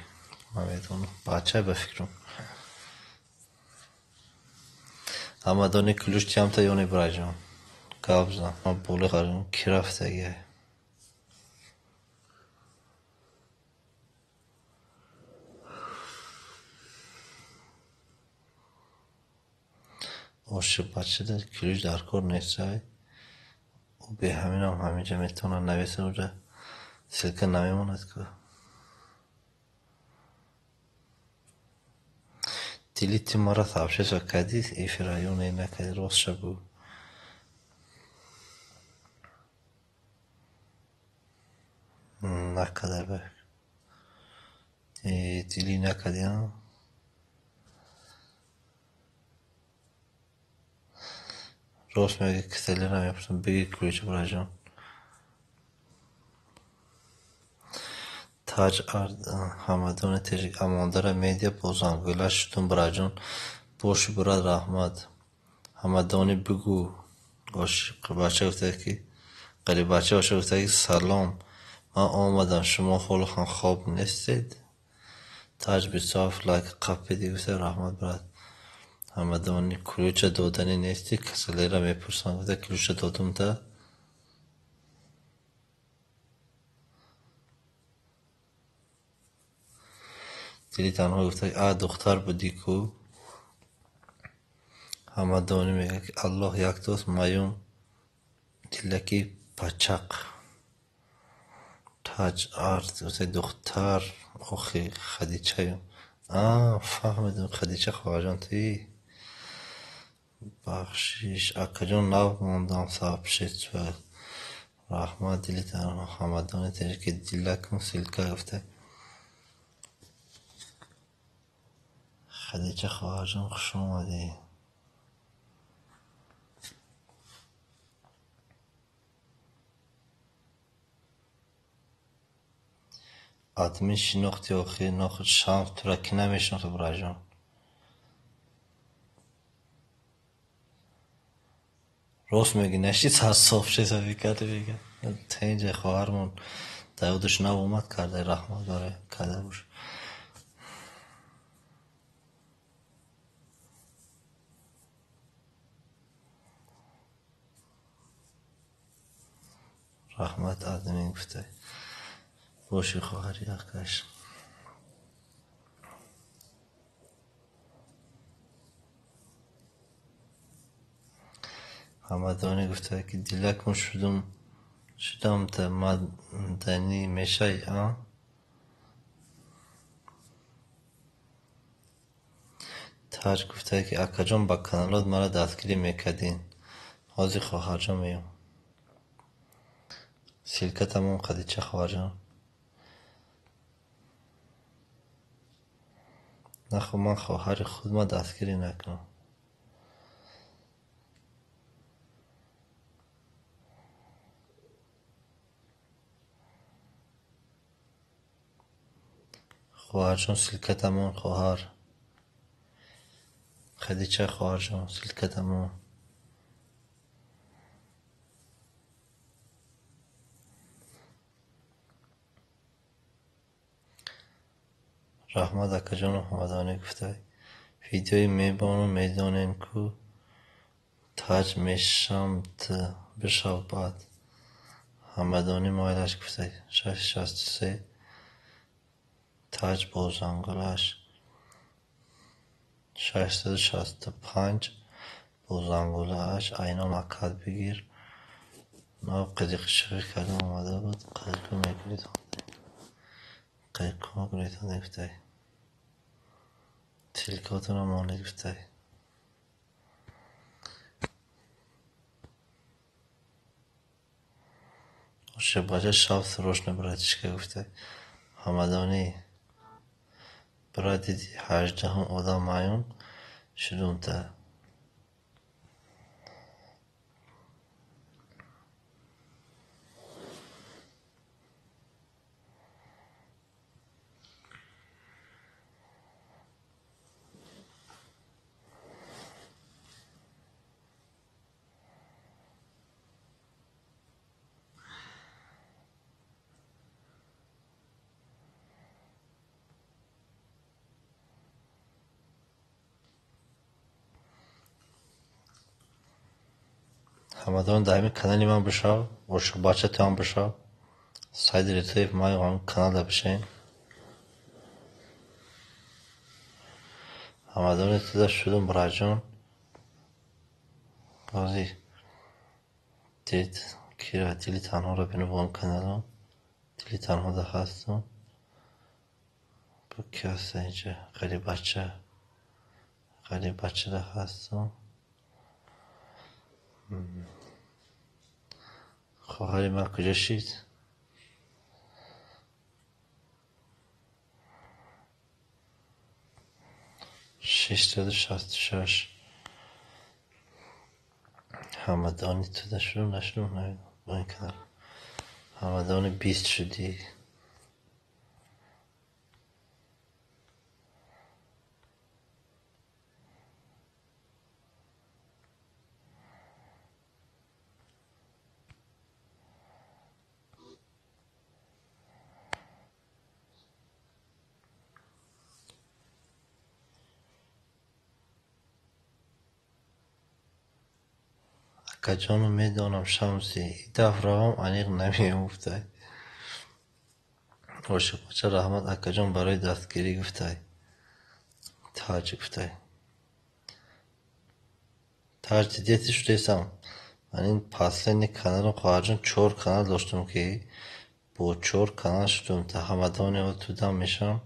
من میدونم بچه بفکرم اما دانی کلوش چیم تا یونی برای جان گابزم من بوله خرم کی رفته گه عاشق بچه در کلوش در کار نیست و به همین هم همینجا میتونن نویسن اونجا سلکه نمیماند که دیلیتی ما را تابشش و کدید ای فرایون ای نکدی راست شبو نکده به دیلی نکدی هم راست میگه کتلی نمیپرسن بگی کلوچه برای جان. تاج ارد همدان تجik amandara medya bozangıyla şutun bracun boş burada rahmat همدانی بگو بچه گفته که قریب بچه باشه گفته که سلام من آمدم شما خلقان خواب نیستید تاج بصاف لایک قپیدی گفته رحمت برد همدانی کلوچه دادنی نیستی کسلی را میپرسن گفته کلوچه دادم ده دیلی تنها گفته دختر بودی کو همدانی میگه که الله یک دوست مایون دیلکی پچق تاج آرد گفته دختر اخی خدیچه فهمیدم خدیچه خواهجان توی بخشیش اکا جون نو موندم صاحب شد و رحمت دیلی تنها همدانی تیجه که دیلکم سیلکه گفته خدیچه خواهجان خوش اومدی آدمی شناختی آخی ناخد شانس تو را که نمیشناخت براجان راست میگی نشید سر صاف شد سفی کرده بگه تا اینجا خواهرمون دایودش نو اومد کرده رحمت داره کرده باش رحمت آدمی گفته باشی خواهر یکش همدانی گفته که دیلکم شدم تا مدنی میشه تاج گفته که اکا جان با کانالات مرا دستگیری میکدین حاضی خواهر جان میم سیلکتمون خدیچه خواهر جان نخو من خواهر خود ما دستگیری نکنم خواهر جان سیلکتمون خواهر خدیچه خواهر جان سیلکتمون رحمت اکا جان همدانی گفته ویدیوی میبانم میدانین کو تاج میشم بشو بعد همدانی مایلش گفته 663 تاج بازنگلش 665 بازنگلش اینا مکد بگیر نه قدیق شقی کردم آمده بود قدیق میگرید قدیق میگرید نگفته تلکاتون هم نگفته شباجه شب سروش نبراتش که گفته همدانی برای دیدی 18 آدم مایون شدون تا همدان دائمی کانالی من بشو عاشق بچه تو هم بشو ساید ریتویف مای هم کانال دا بشین همدان تیدا شدم براجون بازی دید کیرا دیلی تنها را بینو با هم کانالون دیلی تنها دا هستم با کی هسته اینجا غریب بچه دا هستم خواهری من کجا شید 666 همدانی تو داشتم نشدم با این کنار همدانی 20 شدی کجانو میدانم شمسی دفراهم انیق نمیافتد. عاشق بچه رحمت اکجان برای دستگیری گفته تاج گفته تاج دیدیتش دیدم. من این پاسلینی کانالم خواهرجان 4 کانال داشتم که با 4 کانال شدم تا همدانی و تو دم میشم.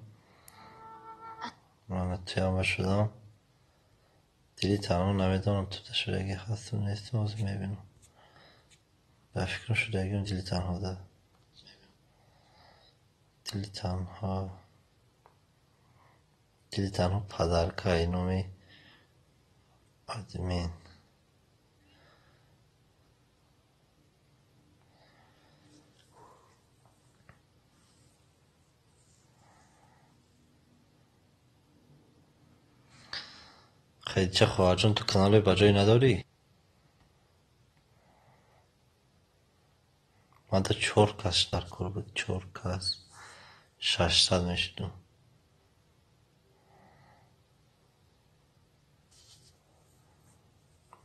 من توی همه شدم دیلی تنها نمیدانم تو شدگی هستم نیستم از میبینم به فکرم شدگی اون دیلی تنها ده دیلی تنها پدرکه اینومی آدمین خیلی چه خواهرجان تو کانال بجایی نداری؟ من دا 4 کس در کار بود 4 کس 600 میشدم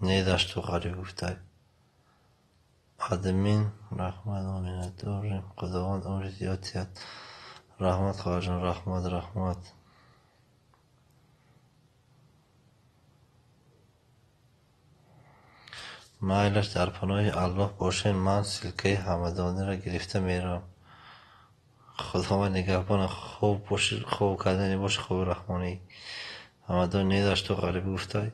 نیداشت تو غریب گفته آدمین رحمت آمینه داریم خداوند عمر زیادیت رحمت خواهرجان رحمت مایلش در پناه الله باشین. من سلکه همدانی را گرفته میرم. خداوند نگهبان خوب باشی خوب کردنی باشه خوب رحمانی همدان نیداشت تو غریبی گفته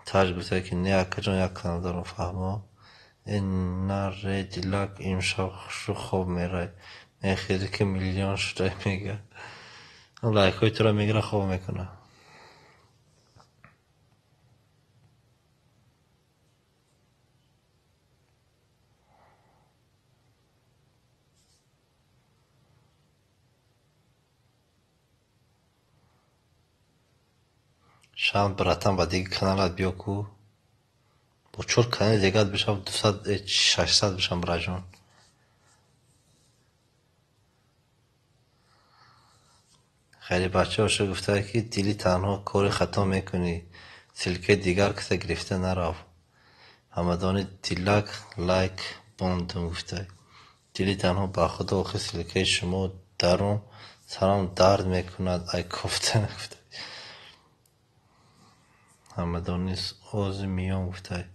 تاج گفته که نه اکجان یک کنم دارم فهمه این نره دیلک امشب شو خوب میره خیلی که میلیون شده میگه لایک های تو را میگیره خوب میکنه. شام براتم با دیگه کانالات بیا کو با 4 کانال دیگه بشم 200 600 بشم براجون. خیلی بچه هاشه گفته که دیلی تنها کار خطا میکنی سلکه دیگر کسی گرفته نرو همدانی دیلک لایک باندم گفته دیلی تنها با خدا آخه سلکه شما درم سرم درد میکند ای کفته گفته همدانی آز میان گفته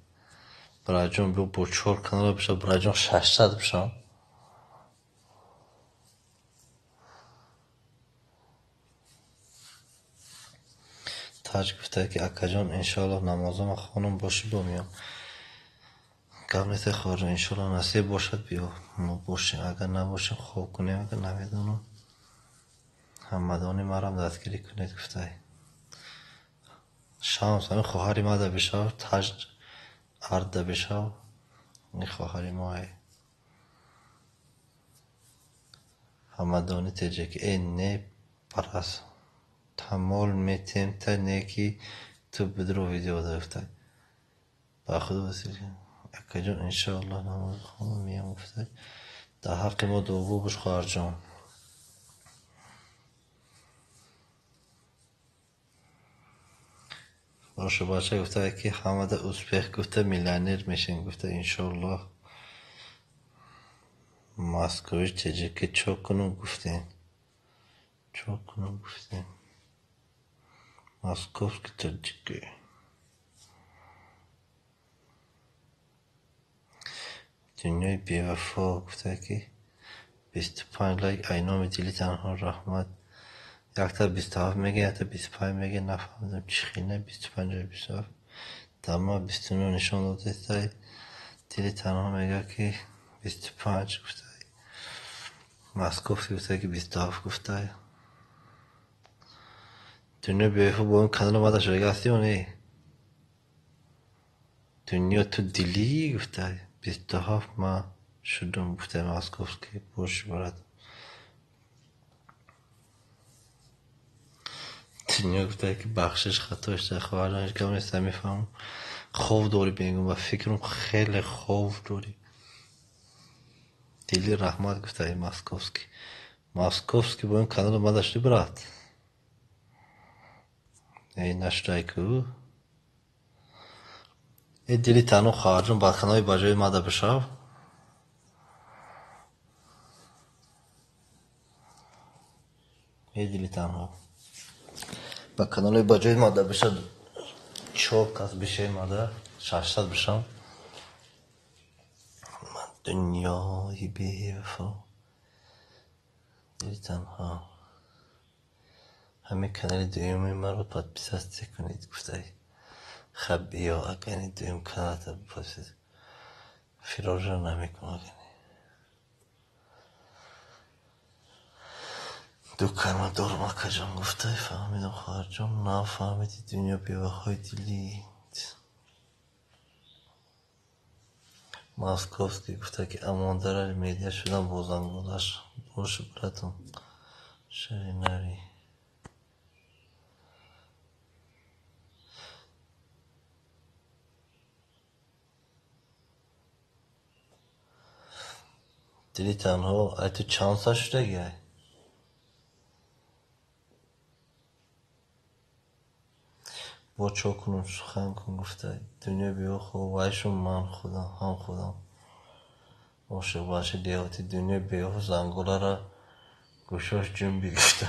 براجون بیا با 4 کانال بشه براجون 600 بشم. تاج گفته که اکجان انشالله نمازم خانم باشی بمیام قبلت خواهر انشالله نصیب باشد بیا ما باشیم اگر نباشیم خوب کنیم اگر نمیدونم همدانی مرم دستگیری کنید گفته شمس همین خواهری ما ده بشاو تاج ارد ده بشاو این خواهری ما همدانی تیجه که این نه پرست تمال میتیم تا نیکی تو بدرو ویدیو دارفته با خدا وسیله اکجان انشاءالله نماز خانم میم گفته در حق ما دوبو بش خواهر جان. باشه باشه گفته که حمد اوزبک گفته میلیونر میشین گفته انشاءالله ماسکویش تیجه که چو کنم گفتین ماسکوف که تجیگه دنیای بیوفا گفته که 25 لایک اینام دیلی تنها رحمت یک تا 27 میگه یک تا 25 میگه نفهمیدم چی خینه 25 و 27 دما 29 نشان داده تای دیلی تنها میگه که 25 گفته ماسکوف گفته که 27 گفته دنیا بیوفا با اون کانال اومده شده هستی و نه دنیا تو دیلی گفته 27 ما شدم گفته ماسکوف که باش برد دنیا گفته که بخشش خطاش در خواهرانش که نیست میفهم خوف داری بینگم و فکرم خیلی خوف داری دیلی رحمت گفته ای ماسکوفسکی با این کانال ما داشتی برات ای نشتای که دلی تنها خواهرجان با کانال باجای ماده بشاو. دلی تنها با کانال باجای ماده بشد. چوب کس بشه ماده 600 بشم. من دنیای بی وفا. دلی تنها همه کانال دویمی من رو پادپیساست کنید گفتای خب یا اگه دویم کانال تا بپاسید فرار را نمیکنه. دکان دور مکجام گفتای فهمیدم خواهرجان نفهمیدی دنیا بیوهای دلی. ماسکوفسکی گفته که امان داره میدیا شدن بوزنگولش روش براتون شری نری. دلی تنها ای تو چند سال شده گیه با چو کنم سخن کن گفته دنیا بیو خوب وایشون من خودم هم خودم باشه باشه دیواتی دنیا بیو زنگوله را گوشاش جنبی گفته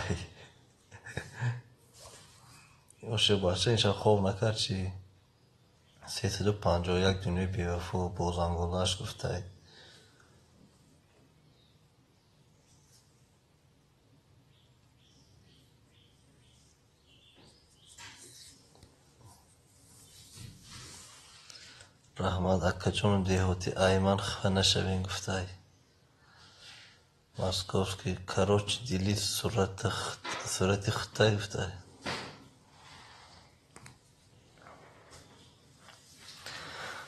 باشه باشه اینشان خوب نکرد چی 351 دنیا بیوفو با زنگولهش گفته رحمت اکا جون دیهوتی ایمن خفه نشوین گفته ماسکوفسکی کروچ دیلی صورت خطه گفته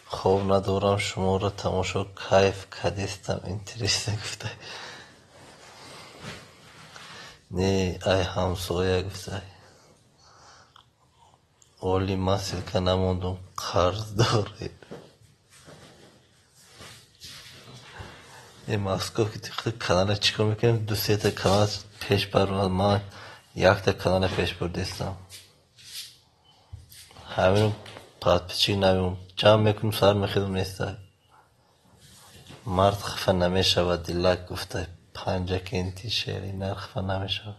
خوب ندارم شما را تماشا کیف کدیستم اینترسته گفته نه ای همسایه گفته اولی من سلکه نموندم قرض داره این ماسکوفسکی تیخته کانال چیکار میکنیم دو سه تا کانال پیش بر من یک تا کانال پیش بردیستم همین پاد پیچی نمیم جمع میکنم سر میخیدم نیسته مرد خفه نمیشود دیلک گفته پنجه که انتی شیری نه خفه نمیشود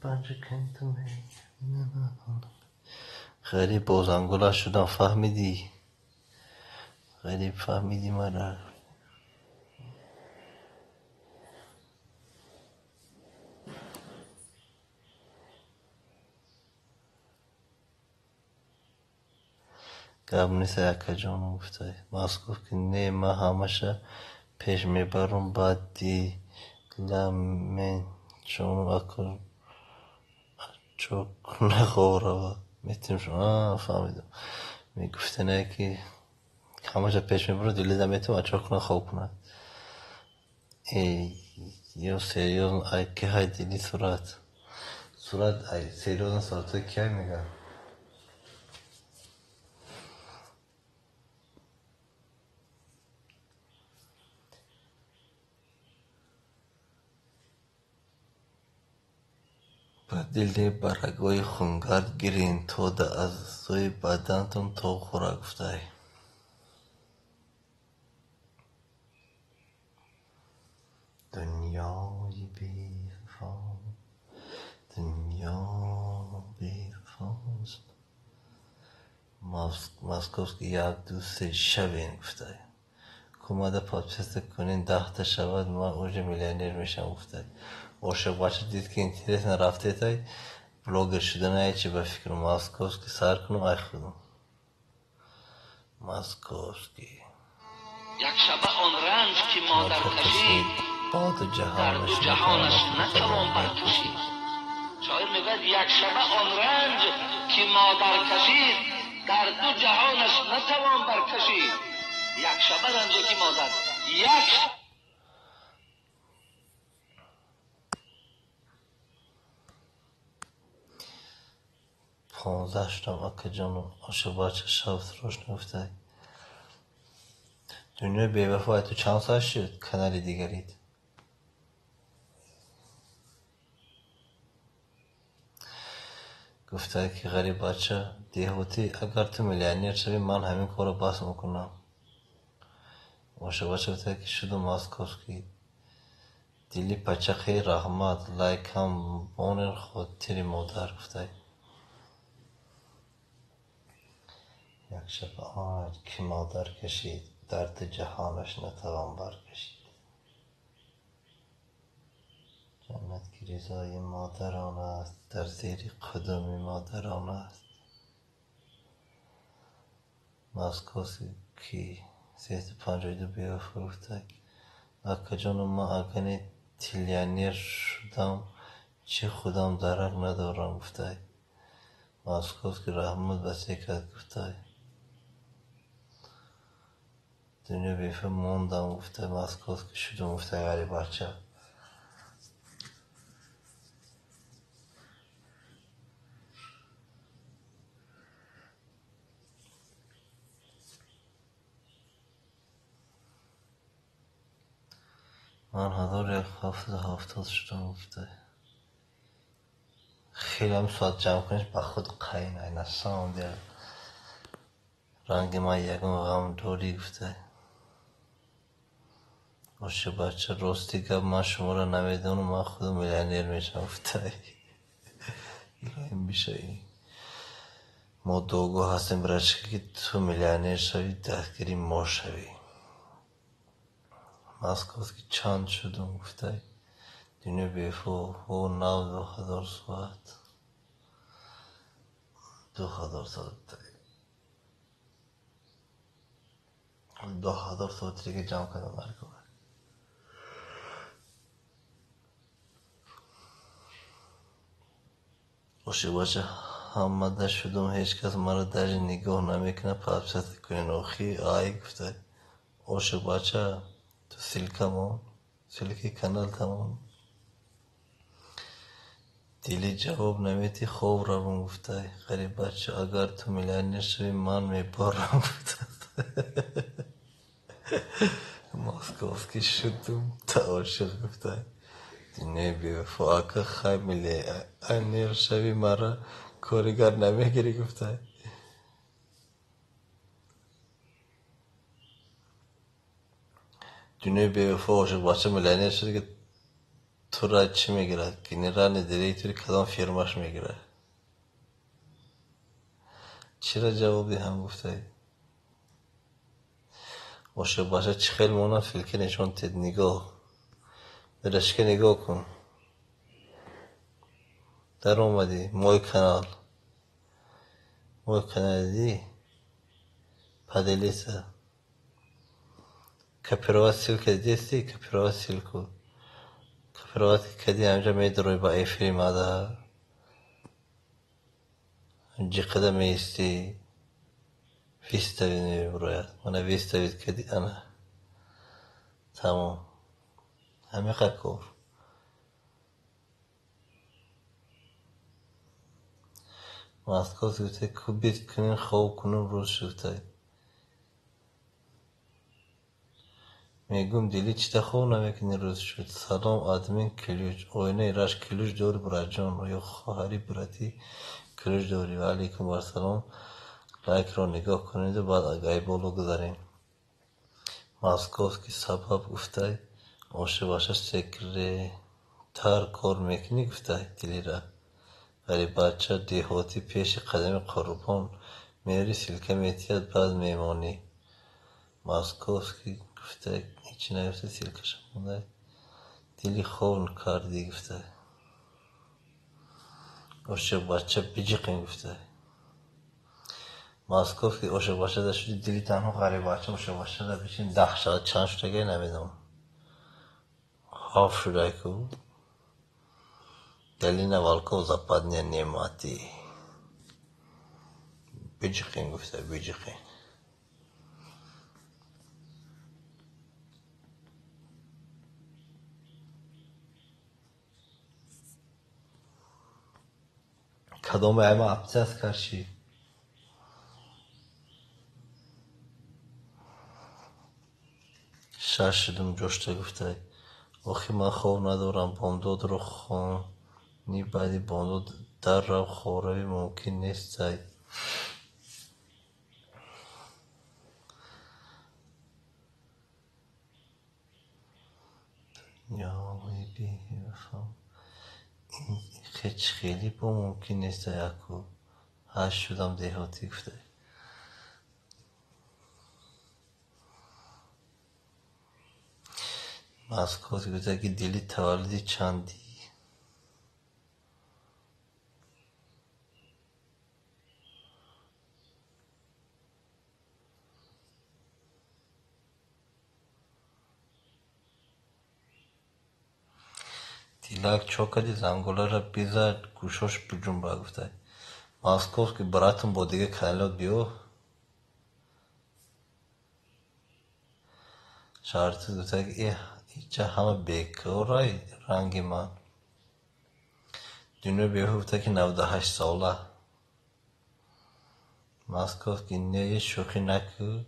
پنجه که انتو غریب بازنگوله شدم فهمیدی غریب فهمیدی مرا گب نیست یکا جانم گفته ماسکوف که نه من همشه پیش میبرم بعد دی لمن چون اکر چوک نخوره میتیم شما فهمیدم میگفته نه که همشه پیش میبرم دیلی دمیتم اچوک نخواه کنه یو سریوزن ای که های دیلی صورت ای سریوزن صورت که میگه با دلی برگوی خونگرد گیرین تو ده از سوی بدنتون تو خورا گفته دنیای بی وفا دنیا بی وفاست ماسکوفسکی یک دو سه شبین گفته کماده پادپست کنین 10 تا شود من اوج میلیونر میشم گفته عاشق باشه دید که اینترنت نرفته تای بلوگر شدن ای چی به فکر ماسکوفسکی سر کنم ای خودم ماسکوفسکی یک شبه آن رنج که مادر کشید باد در جهانش دو جهانش نتوان برکشید. شاعر میگوید یک شبه آن رنج که مادر کشید در دو جهانش نتوان برکشید. یک شبه رنج که مادر یک 15 شدم اکا جانم عاشق باچه شب روش نفته دنیا بیوفای تو چند سال شد کانال دیگرید گفته که غریب بچه دیهوتی اگر تو میلیونر شوی من همین کار رو بس میکنم. باشه گفته که شده ماسکوفسکی دیلی پچخی رحمت لایکم بونر خود تیری مادر گفته یک شب آج که مادر کشید درد جهانش نتوان برکشید. جنت که رضای مادران است در زیر قدم مادران است. ماسکوفسکی 352 بیافته گفته اکا جانم ما اگه تیلیانیر شدم چی خودم درک ندارم گفته. ماسکوفسکی رحمت بسی کرد گفته دنیا بیفه موندم گفته. ماسکوفسکی شدم گفته غریب بچه من 1770 شدم گفته. خیلی هم ساعت جمع کنیش با خود قیم این سام دیر رنگ من یکم غم دوری گفته. باشه بچه راستی گفت من شما را نمیدونم من خودم میلیونر میشم گفته. این بیشه ما دوگو هستیم برای چی که تو میلیونر شوی دستگیری ما شوی. ماسکوفسکی چند شدم گفته دنیا بیفو و 9000 ساعت 2000 ساعت 2000 ساعت دیگه جمع کردم مرکبه. باشه آمده شدم هیچ کس مرا در نگاه نمیکنه پس کنین اوخی آی گفته. باشه تو سلکی کانال تمام دیلی جواب نمیدی خوب رو گفته. غریب بچه اگر تو میلیونر شوی من میبارم گفته. ماسکوفسکی شدم تا عاشق گفته دینه بیوفا اگه خیلی میلیونر شوی مرا کارگر نمیگیری گفته. دنیا بیوفا عاشق بچه میلیونر شده که تو را چی میگیره گنرال دیریتوری کدام فرماش میگیره. چرا جوابی هم گفته. باشه چی خیلی مونا فیلکی نشون تید نگاه برشکه نگاه کن در اومدی موی کانال دی پدلیسه کپیروات سیل که دیستی کپیروات سیل کو کپیروات کدی همجا میدروی با ایفری ماده جی قدم ایستی ویستوید میبروید منه ویستوید کدی انا تمام همه قکور. ماسکوفسکی گفته کو بیت کنین خواب کنم روز شده. میگم دیلی چی خواب نمیکنی روز شد. سلام آدمین کلیوش اوینه ایراش کلیوش دوری برای جان یا خواهری براتی کلیوش دوری و علیکم برسلام لایک رو نگاه کنید و بعد آگاهی بولو گذارین. ماسکوفسکی سبب گفته باشه سکرتر کار میکنی گفته دیلی را. غریب بچه دیهاتی پیش قدم قربان میری سلکه میتید بعد میمانی. ماسکوفسکی گفته هیچی نگفته سلکش مونده دیلی خون کردی گفته. عاشق بچه بیجیقین گفته. ماسکوفسکی عاشق بچه در شدی دیلی تنها غریب بچه عاشق بچه در بشین 10 ساعت چند شده نمیدونم هاف شده که دلینا والکو zapadnie نعمتی بیجیقین گفته بیجیقین. کدام همه ابسس کرشی شش شدم جشته گفته آخی من خواب ندارم بامداد رو خون نی بعدی باندو در رو خوره ممکن نیست زای یا بی بفهم این خیلی با ممکن نیست اکو هش شدم دیهاتی گفته مسکوت گفته که دیلی تولدی چندی دیلک چوکدی زنگوله را بیزد گوشش بجنبه گفته مسکوت که براتون با دیگه کانال بیو شرطی گفته که اینجا همه بیکارای رنگی من دنیا بیو گفته که 98 ساله مسکوت که نه شوخی نکو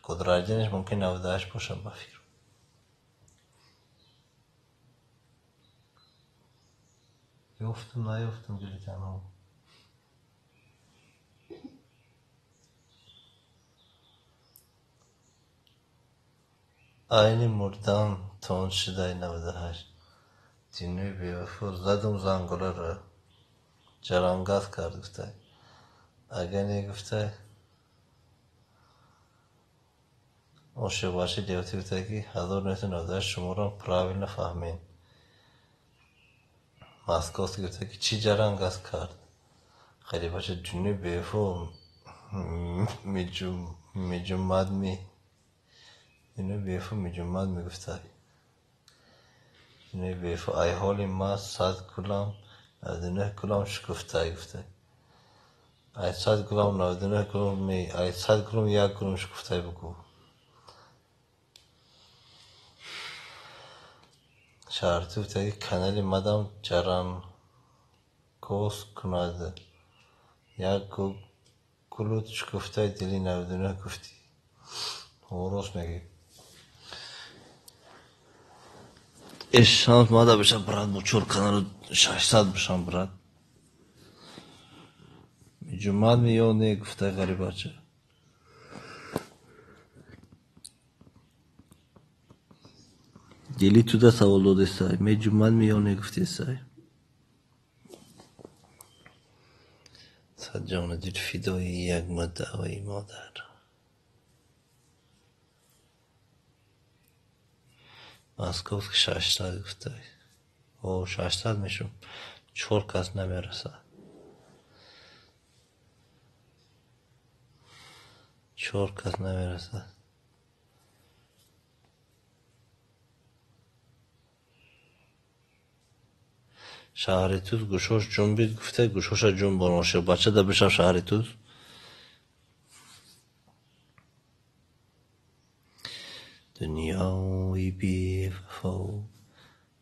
قدرتش ممکن 98 باشه بفیر یفتم جلی جانم aynı murdan ton şiday 98 دینوی بیوفو زدم زنگوله را جرانگاز کرد گفته اگه گفته اون باشی دیوتی گفته که 1998 شما را پراویل نفهمین مسکوت گفته که چی جرانگاز کرد خیلی باشه دینوی بیوفو میجومد دینوی بیوفو میجومد میگفته دینوی بیوفو ای حالی ما 100 کلام 99 کلام شکفته گفته ای 100 کلام 99 کلام می ای 100 کلام یک کلام شکفته بگو شرطی بوده که کانالی مدام جران کوس کناده یک کلوت شکفته دیلی 99 گفتی درست میگی شانس ماده بشم برات موچور کانال 600 بشم برات جمعات میونه گفته غریبه چه دیلی تو ده سوال داده سای می جمعات میونه گفتی سای صد جان دید فیدای یک مدعای مادر مسکوت که 600 گفته او 600 میشم 4 کس نمیرسه 4 کس نمیرسه شهری توز گوشوش جنبید گفته گوشوش جنبان عاشق بچه ده بشم شهری توز دنیای بی وفا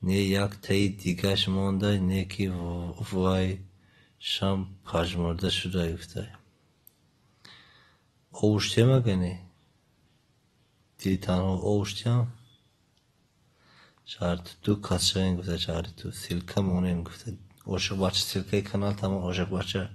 نه یک تایی دیگش مانده نه که وای شم پژمرده شده گفته اوشتیم اگه نه دیدی تنها اوشتیم شرط تو کسشه این گفته شرط تو سیلکه مونه این گفته عاشق بچه سیلکه کانال تمام عاشق بچه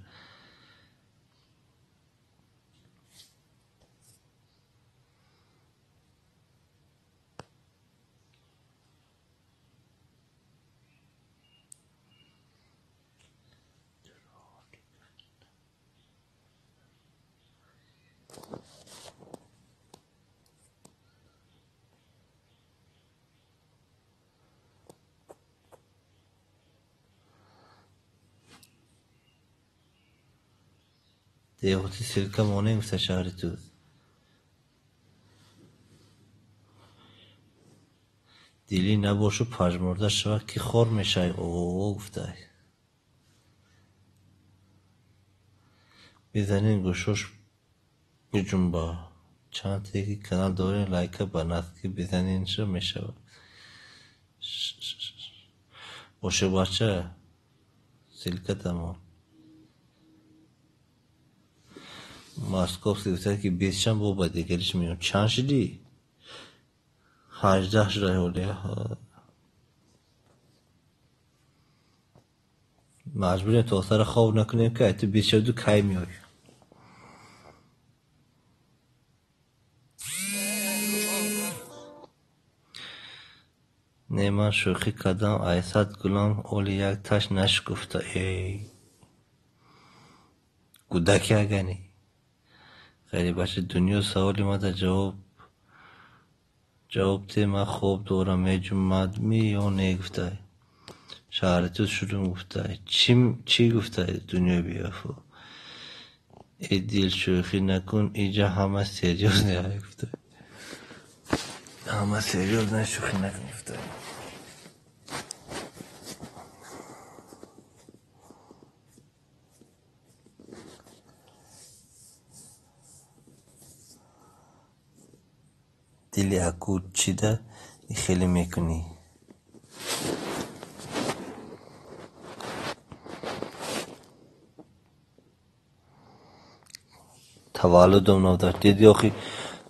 دیگوتی سیلکه مونه این گفته شرط تو دیلی نباشو پژمرده شود که خور میشه او گفته بزنین گوشوش بجنبا چند تیکی کانال دارین لایکه بنات که بزنین شو میشه عاشق بچه سیلکه تمام ماسکوف گفته که 20 شم با دیگریش میون چند شدی 18 شده حالی مجبوریم تا سر خواب نکنیم که تو 22 کی میای. نه من شوخی کردم ایسد گلم اولی یک تش نشکفته. ای کودکی اگنی خیلی بچه دنیا سوالی ما در جواب تی من خوب دورم جمعت می یا نگفته شهرتو شروع گفته چی گفته دنیا بیافو. ای دیل شوخی نکن اینجا همه سریوز نگفته، همه سریوز نه شوخی نگفته. دیلی اکود چیده خیلی میکنی. تولدم 98 دیدی آخی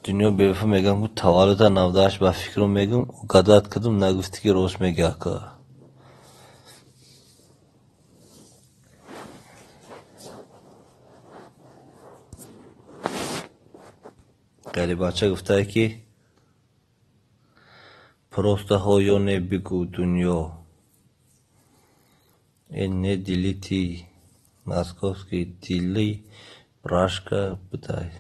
دنیا بیفه میگم که تولد 98 با فکرم میگم و گدات کدوم نگفتی که روش میگه که غریب بچه گفته که پروسته ها نه بگو دنیا این نه دیلی تی ماسکوسکی دیلی براشکا بودای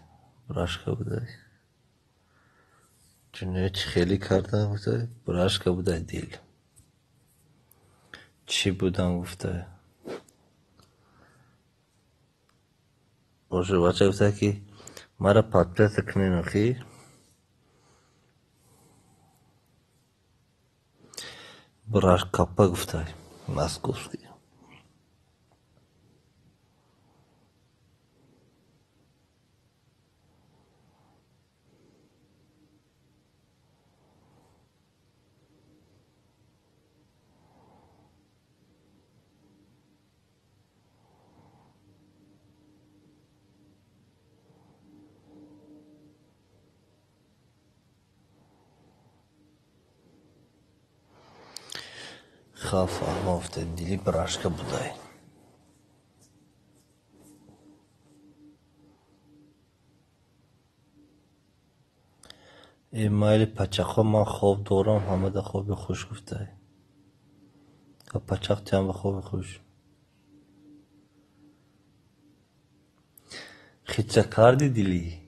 دنیا چی خیلی کرده بودای براشکا بودای دیل چی بودم گفته. باشه بچه گفته که مرا پادکست کنین اخی براش کپا گفته ماسکوسکی. خاف آمافته دیلی براشکا بودای. ایمایل پچخا من خواب دورم همه ده خواب خوش گفته که پچخ تیم به خواب خوش خیچه کردی دیلی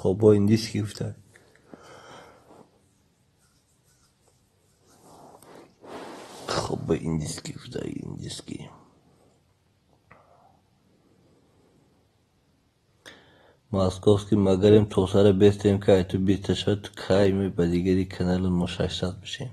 خوابا ایندیسکی گفته خوابا ایندیسکی گفته ایندیسکی. ماسکوسکی مگریم تو سر بیستیم که تو بیسته شد که می با دیگری کنال مشایشت بشیم.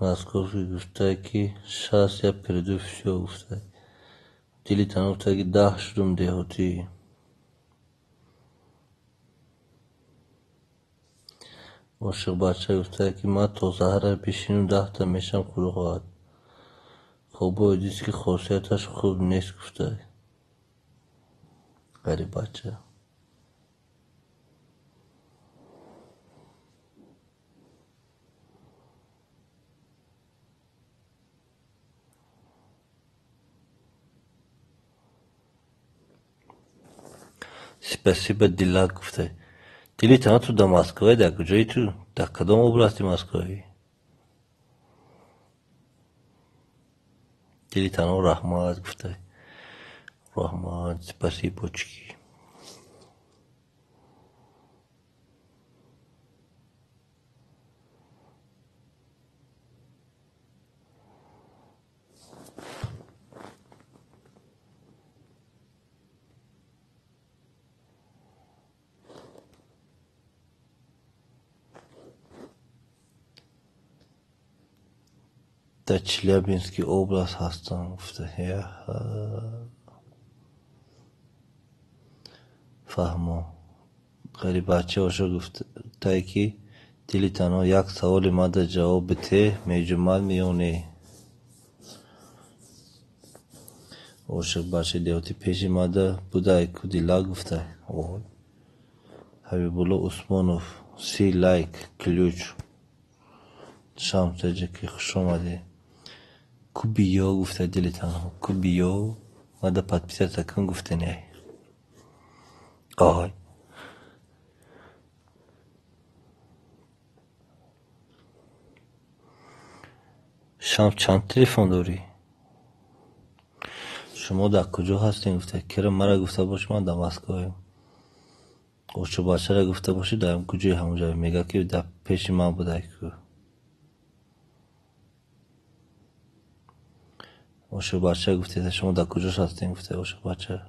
ماسکوسکی گفته که شاست یا پردو فشو گفته دیلی تنها گفته که 10 شدم دیهاتی. عاشق بچه گفته که من تا سهر پیشینم 10 تا میشم خلوقات. خوبا دیست که خاصیتش خوب نیست گفته غریب بچه. Спасибо دیلا گفته دیلی تنها تو در مسکوی در کجایی تو در کدام اوبلاستی مسکوی دیلی تنها رحمت گفته رحمت спасибо چکی. در چلیابینسکی اوبلاست هستم. گفته فهمو خیلی بچه هاشو گفته تایی که دیلی تنها یک سوال ماده جواب بته میجمل میونه عاشق بچه دیوتی پیشی ماده بوده که دیلا گفته حبیب الله عثمانوف سی لایک کلیوچ شام تجه که خوش آمده کوبیو گفته دیلی تنها کوبیو ماده پتپیسه تکن گفته نه آهای شام چند تلفن داری؟ شما در کجا هستین؟ گفته کرم مرا گفته باش من در مسکویم اوچو بچه را گفته باشی در کجای همونجا میگه که در پیش من بوده که اوچو بچه گفته شما در کجا هستین؟ گفته اوچو بچه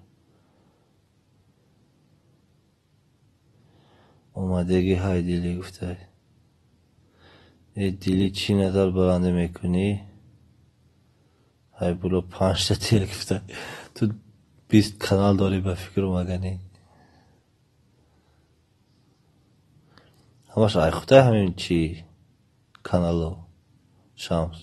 اومدگی های دیلی گفته ای دیلی چی نظر برنده میکنی؟ های بلو 5 تا تیر گفته تو 20 کانال داری به فکر مگنی همش ای خودت همین چی کانالو شمس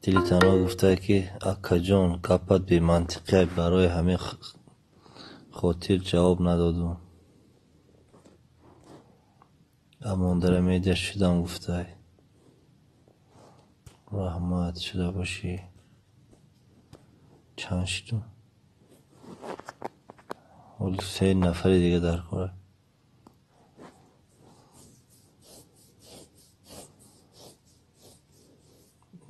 دیلی تنها گفته که اکا جان کپت بی منطقه برای همه خاطر جواب ندادم اما در میده شدم گفته رحمت شده باشی چند شدم ولی 3 نفر دیگه در کاره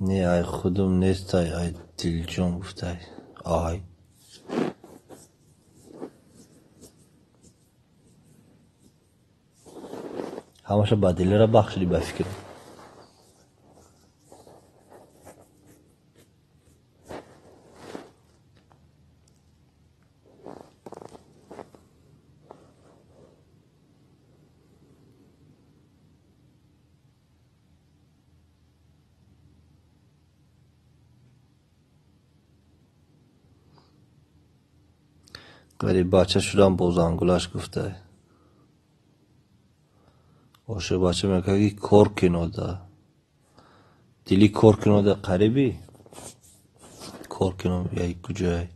نه ای خودم نیست ای دیل جان گفته آی همشه با دیل را بخشیدی به فکر غریب بچه شدم با زنگولش گفته باشه بچه میگه که کار کنو ده دیلی کار کنو ده قریبی کار کنو یای کجای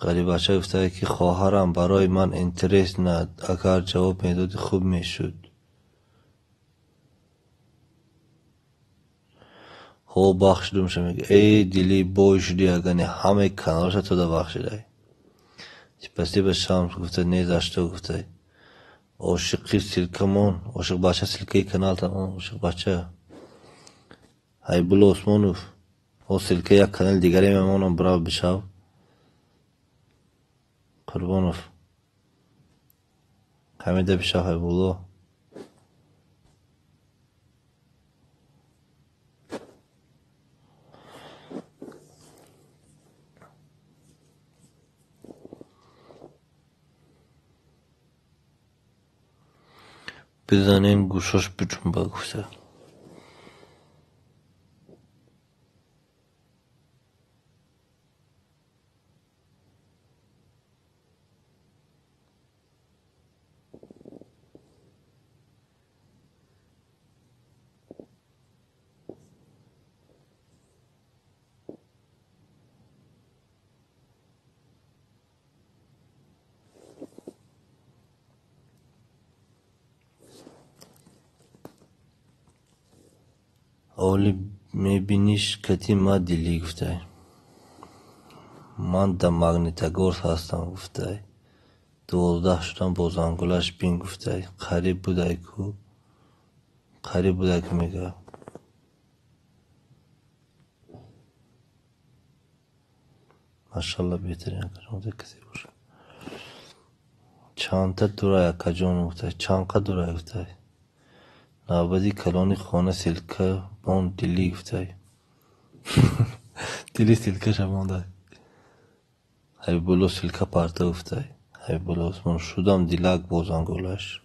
غریب بچه گفته که خواهرم برای من انترست ند اگر جواب میدادی خوب میشد خب بخشیدم میگه ای دیلی بوی شدی اگه همه کانالش تو ده بخشیده پسی به شمس گفته نیزش تو گفته عاشقی سلکمون عاشق بچه سلکه کانال تمام عاشق بچه های بلو عثمانوف او سلکه یک کانال دیگری میمونم برای بشاو قربانوف همه ده بشاو های بلو بزنین گوشاش بجنبه گفته اولی میبینیش کتی ما دیلی گفته من در مغنیتگورس هستم گفته 12 شدم با زنگولش بین گفته قریب بوده که میگه ماشالله بهترین اگر کسی باشه چند تا دورای اکا جان گفته چند قد دورای گفته نابدی کلانی خانه سلکه بان دیلی گفته دلی سیلکه شمانده های بلو سیلکه پارته افتای های بلو من شدم دیلک بازنگولش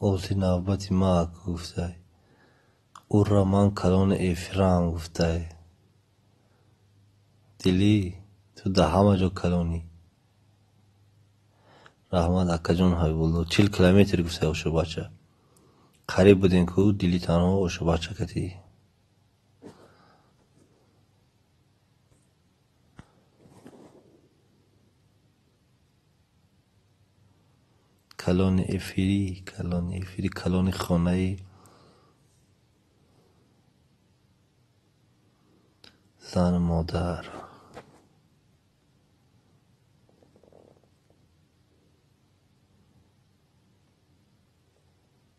اوزی نوبتی ما گفتای او را من کلان ایفران گفتای دلی تو ده همه جا کلانی رحمت اکا جون های بولو 40 کیلومتر گفتای اوشو بچه قریب بودین که دلی تنها اوشو بچه کتی کلان ایفری کلان خانه زن مادر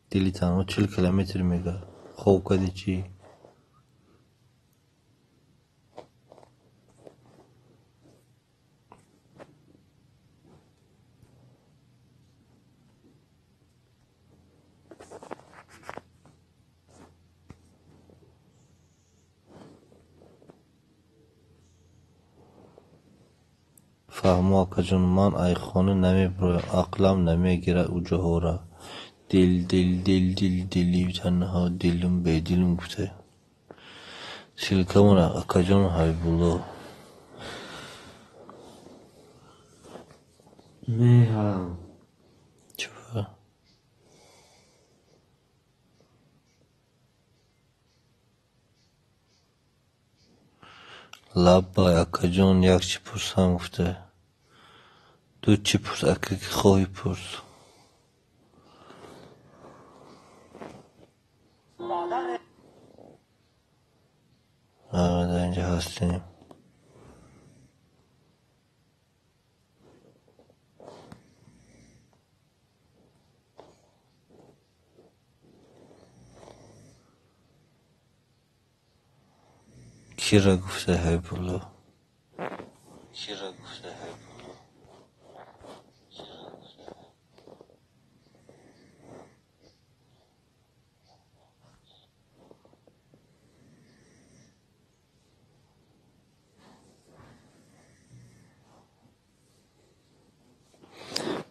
دلی تنها 40 کیلومتر میگه خوب کدی چی فهمو اکا جون من ای خانه نمی برای عقلم نمی گیره او جهورا دلی تنها دلم به دلم گفته سیلکه مونه اکا جون های بولو میهم چوه لبای اکا جون یک چی پرسم گفته دو چی پرس اکا که خواهی پرس در اینجا هستیم کی را گفته های بولو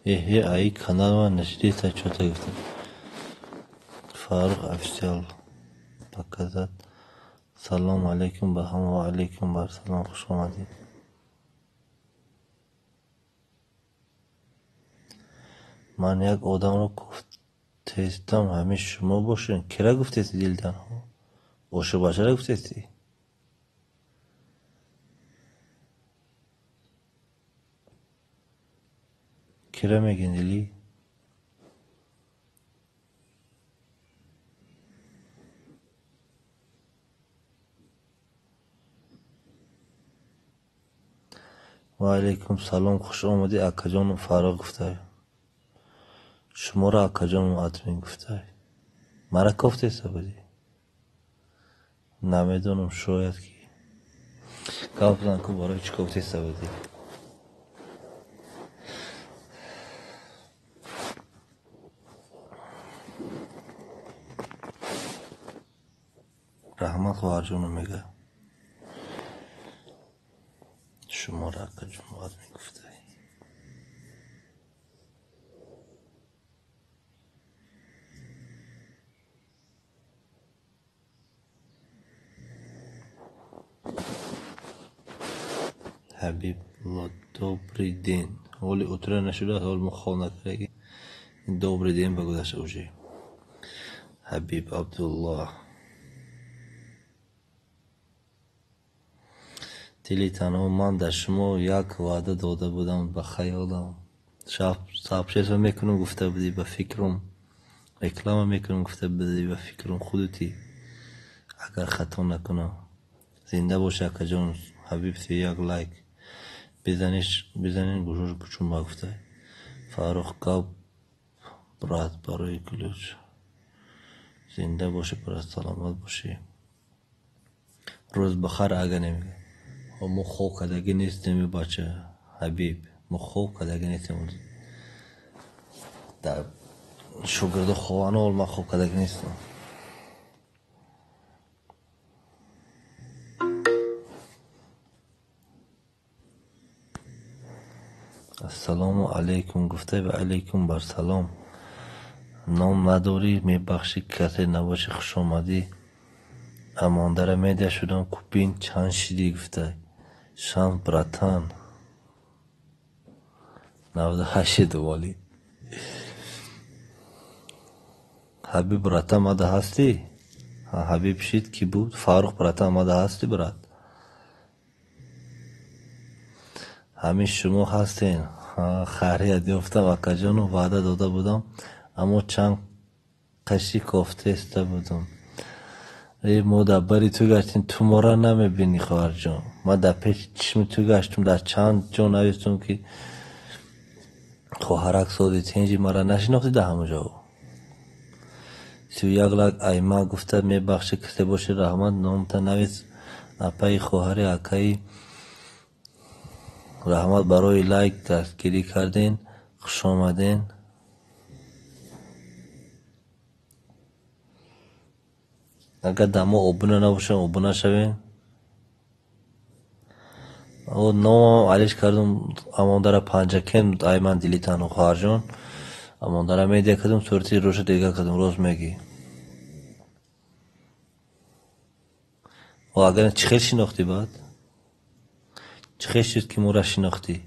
ای کانال من نشدی تا چوتا گفته فاروق افسیال بکزد سلام علیکم به همه و علیکم بر سلام خوش آمدید من یک آدم رو گفتم همه شما باشین کرا گفتیستی دیلدن ها اوشو باشه را گفتیستی کرا میگین دیلی و علیکم سلام خوش آمدی اکا جان فاروق گفته شما را اکا جان آدمین گفته مرا گفتیسته بودی نمیدونم شاید کی گفتن که برای چی گفتیسته بودی رحمت خواهر جونو میگه شما را اکا جان آدمین گفته حبیب الله добрый день ولی اتره نشده حال مخواه نکرگی добрый день بگو داشته باشی حبیب عبدالله دلی تنها من در شما یک وعده داده بودم به خیالم صاحب میکنم گفته بودی به فکرم اکلام میکنم گفته بودی به فکرم خودتی اگر خطا نکنم زنده باشه اکا جان حبیب سی یک لایک بزنین گروه بچون ما گفته فاروق کاب برات برای کلوچ زنده باشه پر سلامت باشی روز بخیر اگه نمیگه و مو خوب کدگی نیستیم بچه حبیب مو خوب کدگی نیستیم در شوگرد خوانه اول ما خوب کدگی نیستم السلام علیکم گفته و علیکم بر سلام نام نداری میبخشی کسی نباشی خوش آمدی اماندره میده شدم کپین چند شیدی گفته شانس براتان 98 دوالی حبیب برات آمده هستی حبیب شید کی بود فاروق برات آمده هستی برات همین شما هستین خیریت یافتم اکا جانو وعده داده بودم اما چند قشی کافته استه بودم ای مدبری تو گشتین تو ما را نمیبینی خواهر جان ما در پیش چشم تو گشتم در چند جا نویستم که خواهرک سادی تینجی مرا نشناختی در همه جا 31 لک ایما گفته میبخشی کسی باشه رحمت نامتا نویس اپای خواهر اکایی رحمت برای لایک دستگیری کردین خوش آمدین اگر دما ابونه نباشن ابونه شوین او نام علیش کردم امانداره پنجکن ایمان دیلیتانو خواهر جان امانداره میده کردم صورتی روش دیگه کردم روز میگی و اگر چه خیلی شناختی بعد چه خیلی شد که مورا شناختی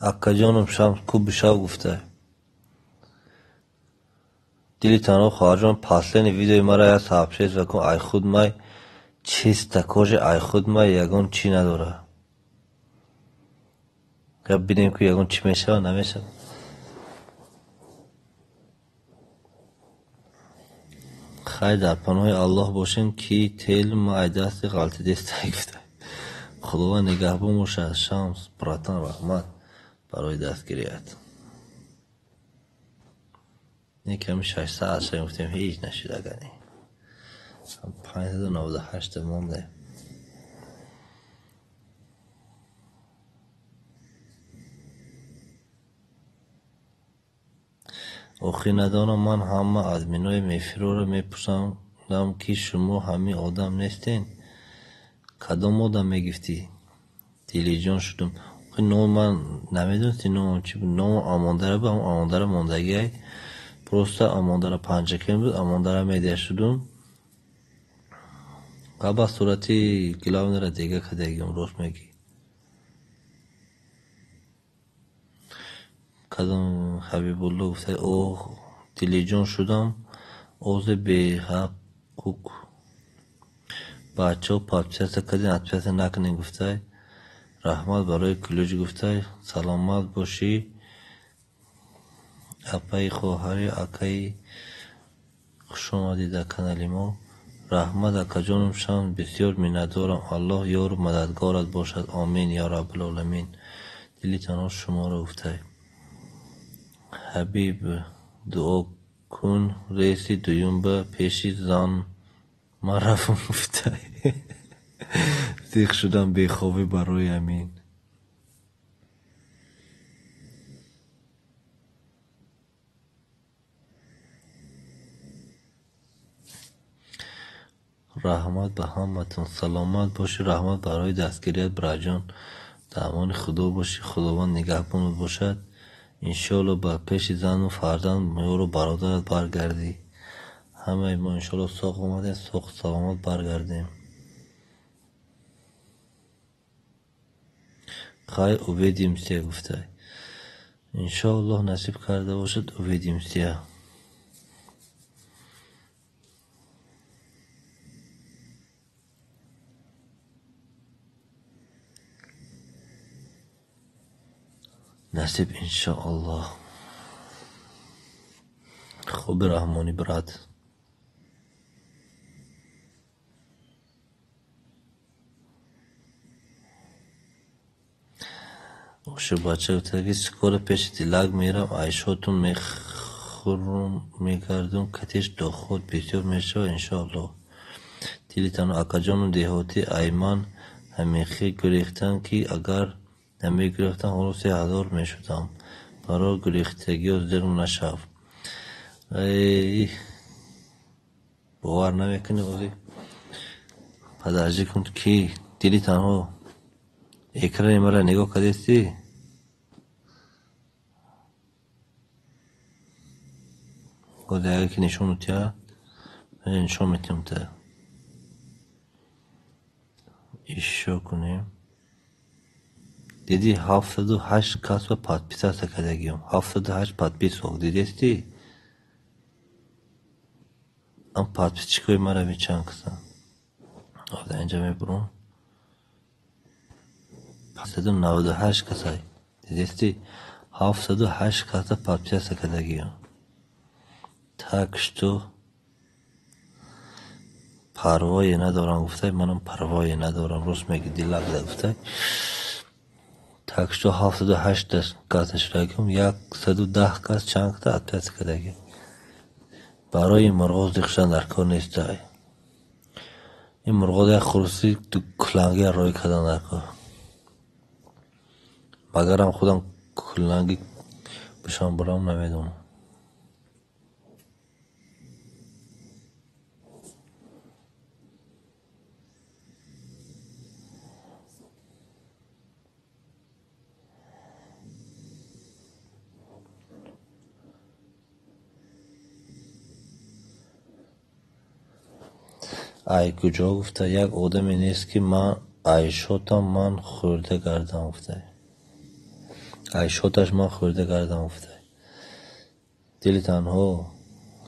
اکا جانم شمس کوب بشاو گفته دیلیتانو خواهر جان پاسلین ویدیوی مرا یا صاحب شید وکن ای خود مای چیست تکوش ای خود مای یگون چی نداره یا بینیم که یگون چی میشه و نمیشه خیر در پناه الله باشین که تیل ما ای دست غلطی دسته گفته خدا نگهبان باشه از شمس براتان رحمت برای دستگیریت این کمی 6 ساعت شاید گفتیم هیچ نشید اگر نی 598 مونده آخی ندانم من همه ادمینای میفرو رو میپرسندم که شما همین آدم نیستین کدام آدم میگفتی دیلیجان شدم آخی نام من نمیدونستی نام چی بود نام اماندره بود اماندره ماندگی پروسته اماندره پنجکن بود اماندره میده شدم قبل صورتی گلاو نره دیگه کدگیم روز میگی کدام حبیب الله گفته اوه دیلیجان شدم اوز به حقوق بچه ها پاپچست کدین اتپست نکنین گفته رحمت برای کلوج گفته سلامت باشی اپای خواهری اکای خوش آمدی در کانال ما رحمت اکا جانم شان بسیار میندارم الله یار مددگارت باشد آمین یا رب العالمین دلی تنها شما را گفته حبیب دعا کن ریسی دویم به پیشی زن من رفتم گفته سیخ شدم بیخوابی برای امین رحمت به همتون سلامت باشی رحمت برای دستگیریت براجان در امان خدا باشی خداوند نگهبانت باشد انشالله با پیش زن و فرزند ما رو برادرت برگردی همه ما انشالله ساق اومده ساق سلامت برگردیم خیر اویدیم سه گفته انشاءالله نصیب کرده باشد اویدیم سیا. نصیب انشاءالله. خوب رحمانی براد اوشه بچه تاگی سکول پیش دیلاگ میرم عیشاتون میخورم میگردم کتیش دو خود بسیار میشه انشاءالله. دیلیتان اکا جانم دیهاتی ایمان همیخی گریختن که اگر نمیگرفتن اونو 3000 میشدم برای گریختگی از درم نشف. ای باور نمیکنی بازی پدرجی کن کی دیلیتان ها اکرانی مرا نگاه کدیستی گوده اگه که نشون تیا نشون میتیم تا ایشو کنیم. دیدی 78 کس و پادپیس هست کدگیم 78 پادپیس وقت دیدیستی ام پادپیس چیکوی مرا میچن کسن آده اینجا میبرون 798 کسای دیدیستی 708 کس پادپیس هست کدگیم تاکش تو پروایی ندارم گفته منم پروایی ندارم روز میگی دیلک ده گفته تاکش تو 708 کسش راگیم 110 کس چند کتا اتپیس کدگیم برای مرغوز دیخشن در کار نیست های این مرغوز یک خروسی تو کلنگی روی کدن در کار مگرم خودم کلنگی بشان برام نمیدونم. ای کجا گفته یک آدمی نیست که من عیشاتم من خورده گردم گفته عیشاتش من خورده گردم گفته دلی تنها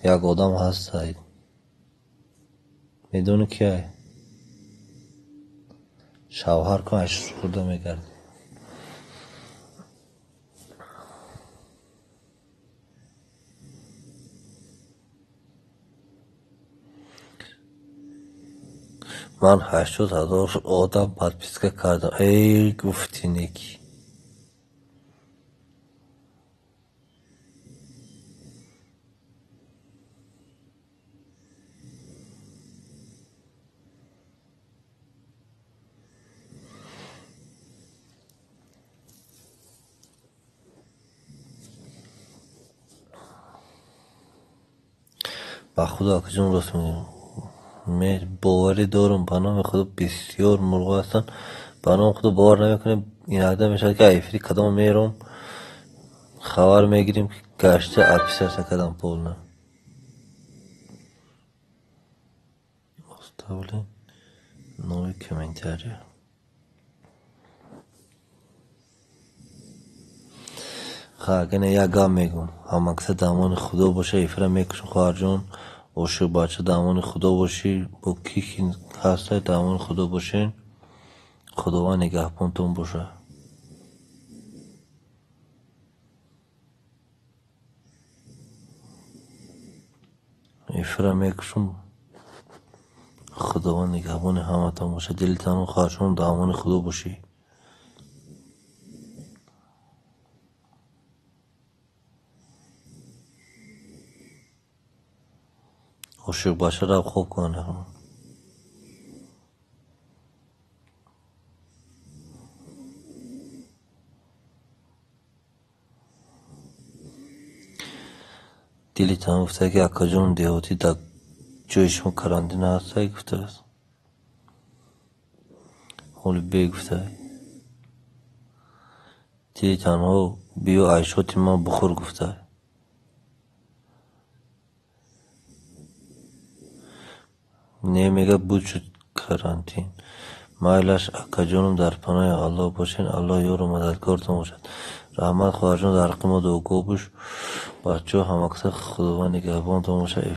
یک آدم هست میدونه که شوهر که عیش خورده میگرد من 80,000 آدم پادپیسکه کردم ای گفتی نیکی با خدا که جون راست میگم باوری دارم به نام خدا بسیار مرغ هستن به نام خدا باور نمیکنه این عده میشه که ایفری کدام میرم خبر میگیریم که گشته اپیس هست کدام پول نه مستقبل نوی کمنتری خواهگنه یک گام میگم هم اکسه دامان خدا باشه ایفره میکشم خواهر جون اوشو بچه دامان خدا باشی با کی هسته دامان خدا باشین خداوند نگهبانتون باشه ایفره میکشم خداوند نگهبان همتون باشه دلتان خواهر جون دامان خدا باشی عاشق باشه رو خوب کنه دیلی تام گفته که اکا جون دیهاتی در جایشون کرندینه هسته گفته است خولی بی گفته دیلی تنها بیو عیشاتی من بخور گفته نمیگه بود شد کرانتین مایلش اکا جونم در پناه الله باشین الله یارو مددکارتون باشد رحمت خواهر جان در قیمت و گوبش بچه هم اکثر خداوند نگهبان تو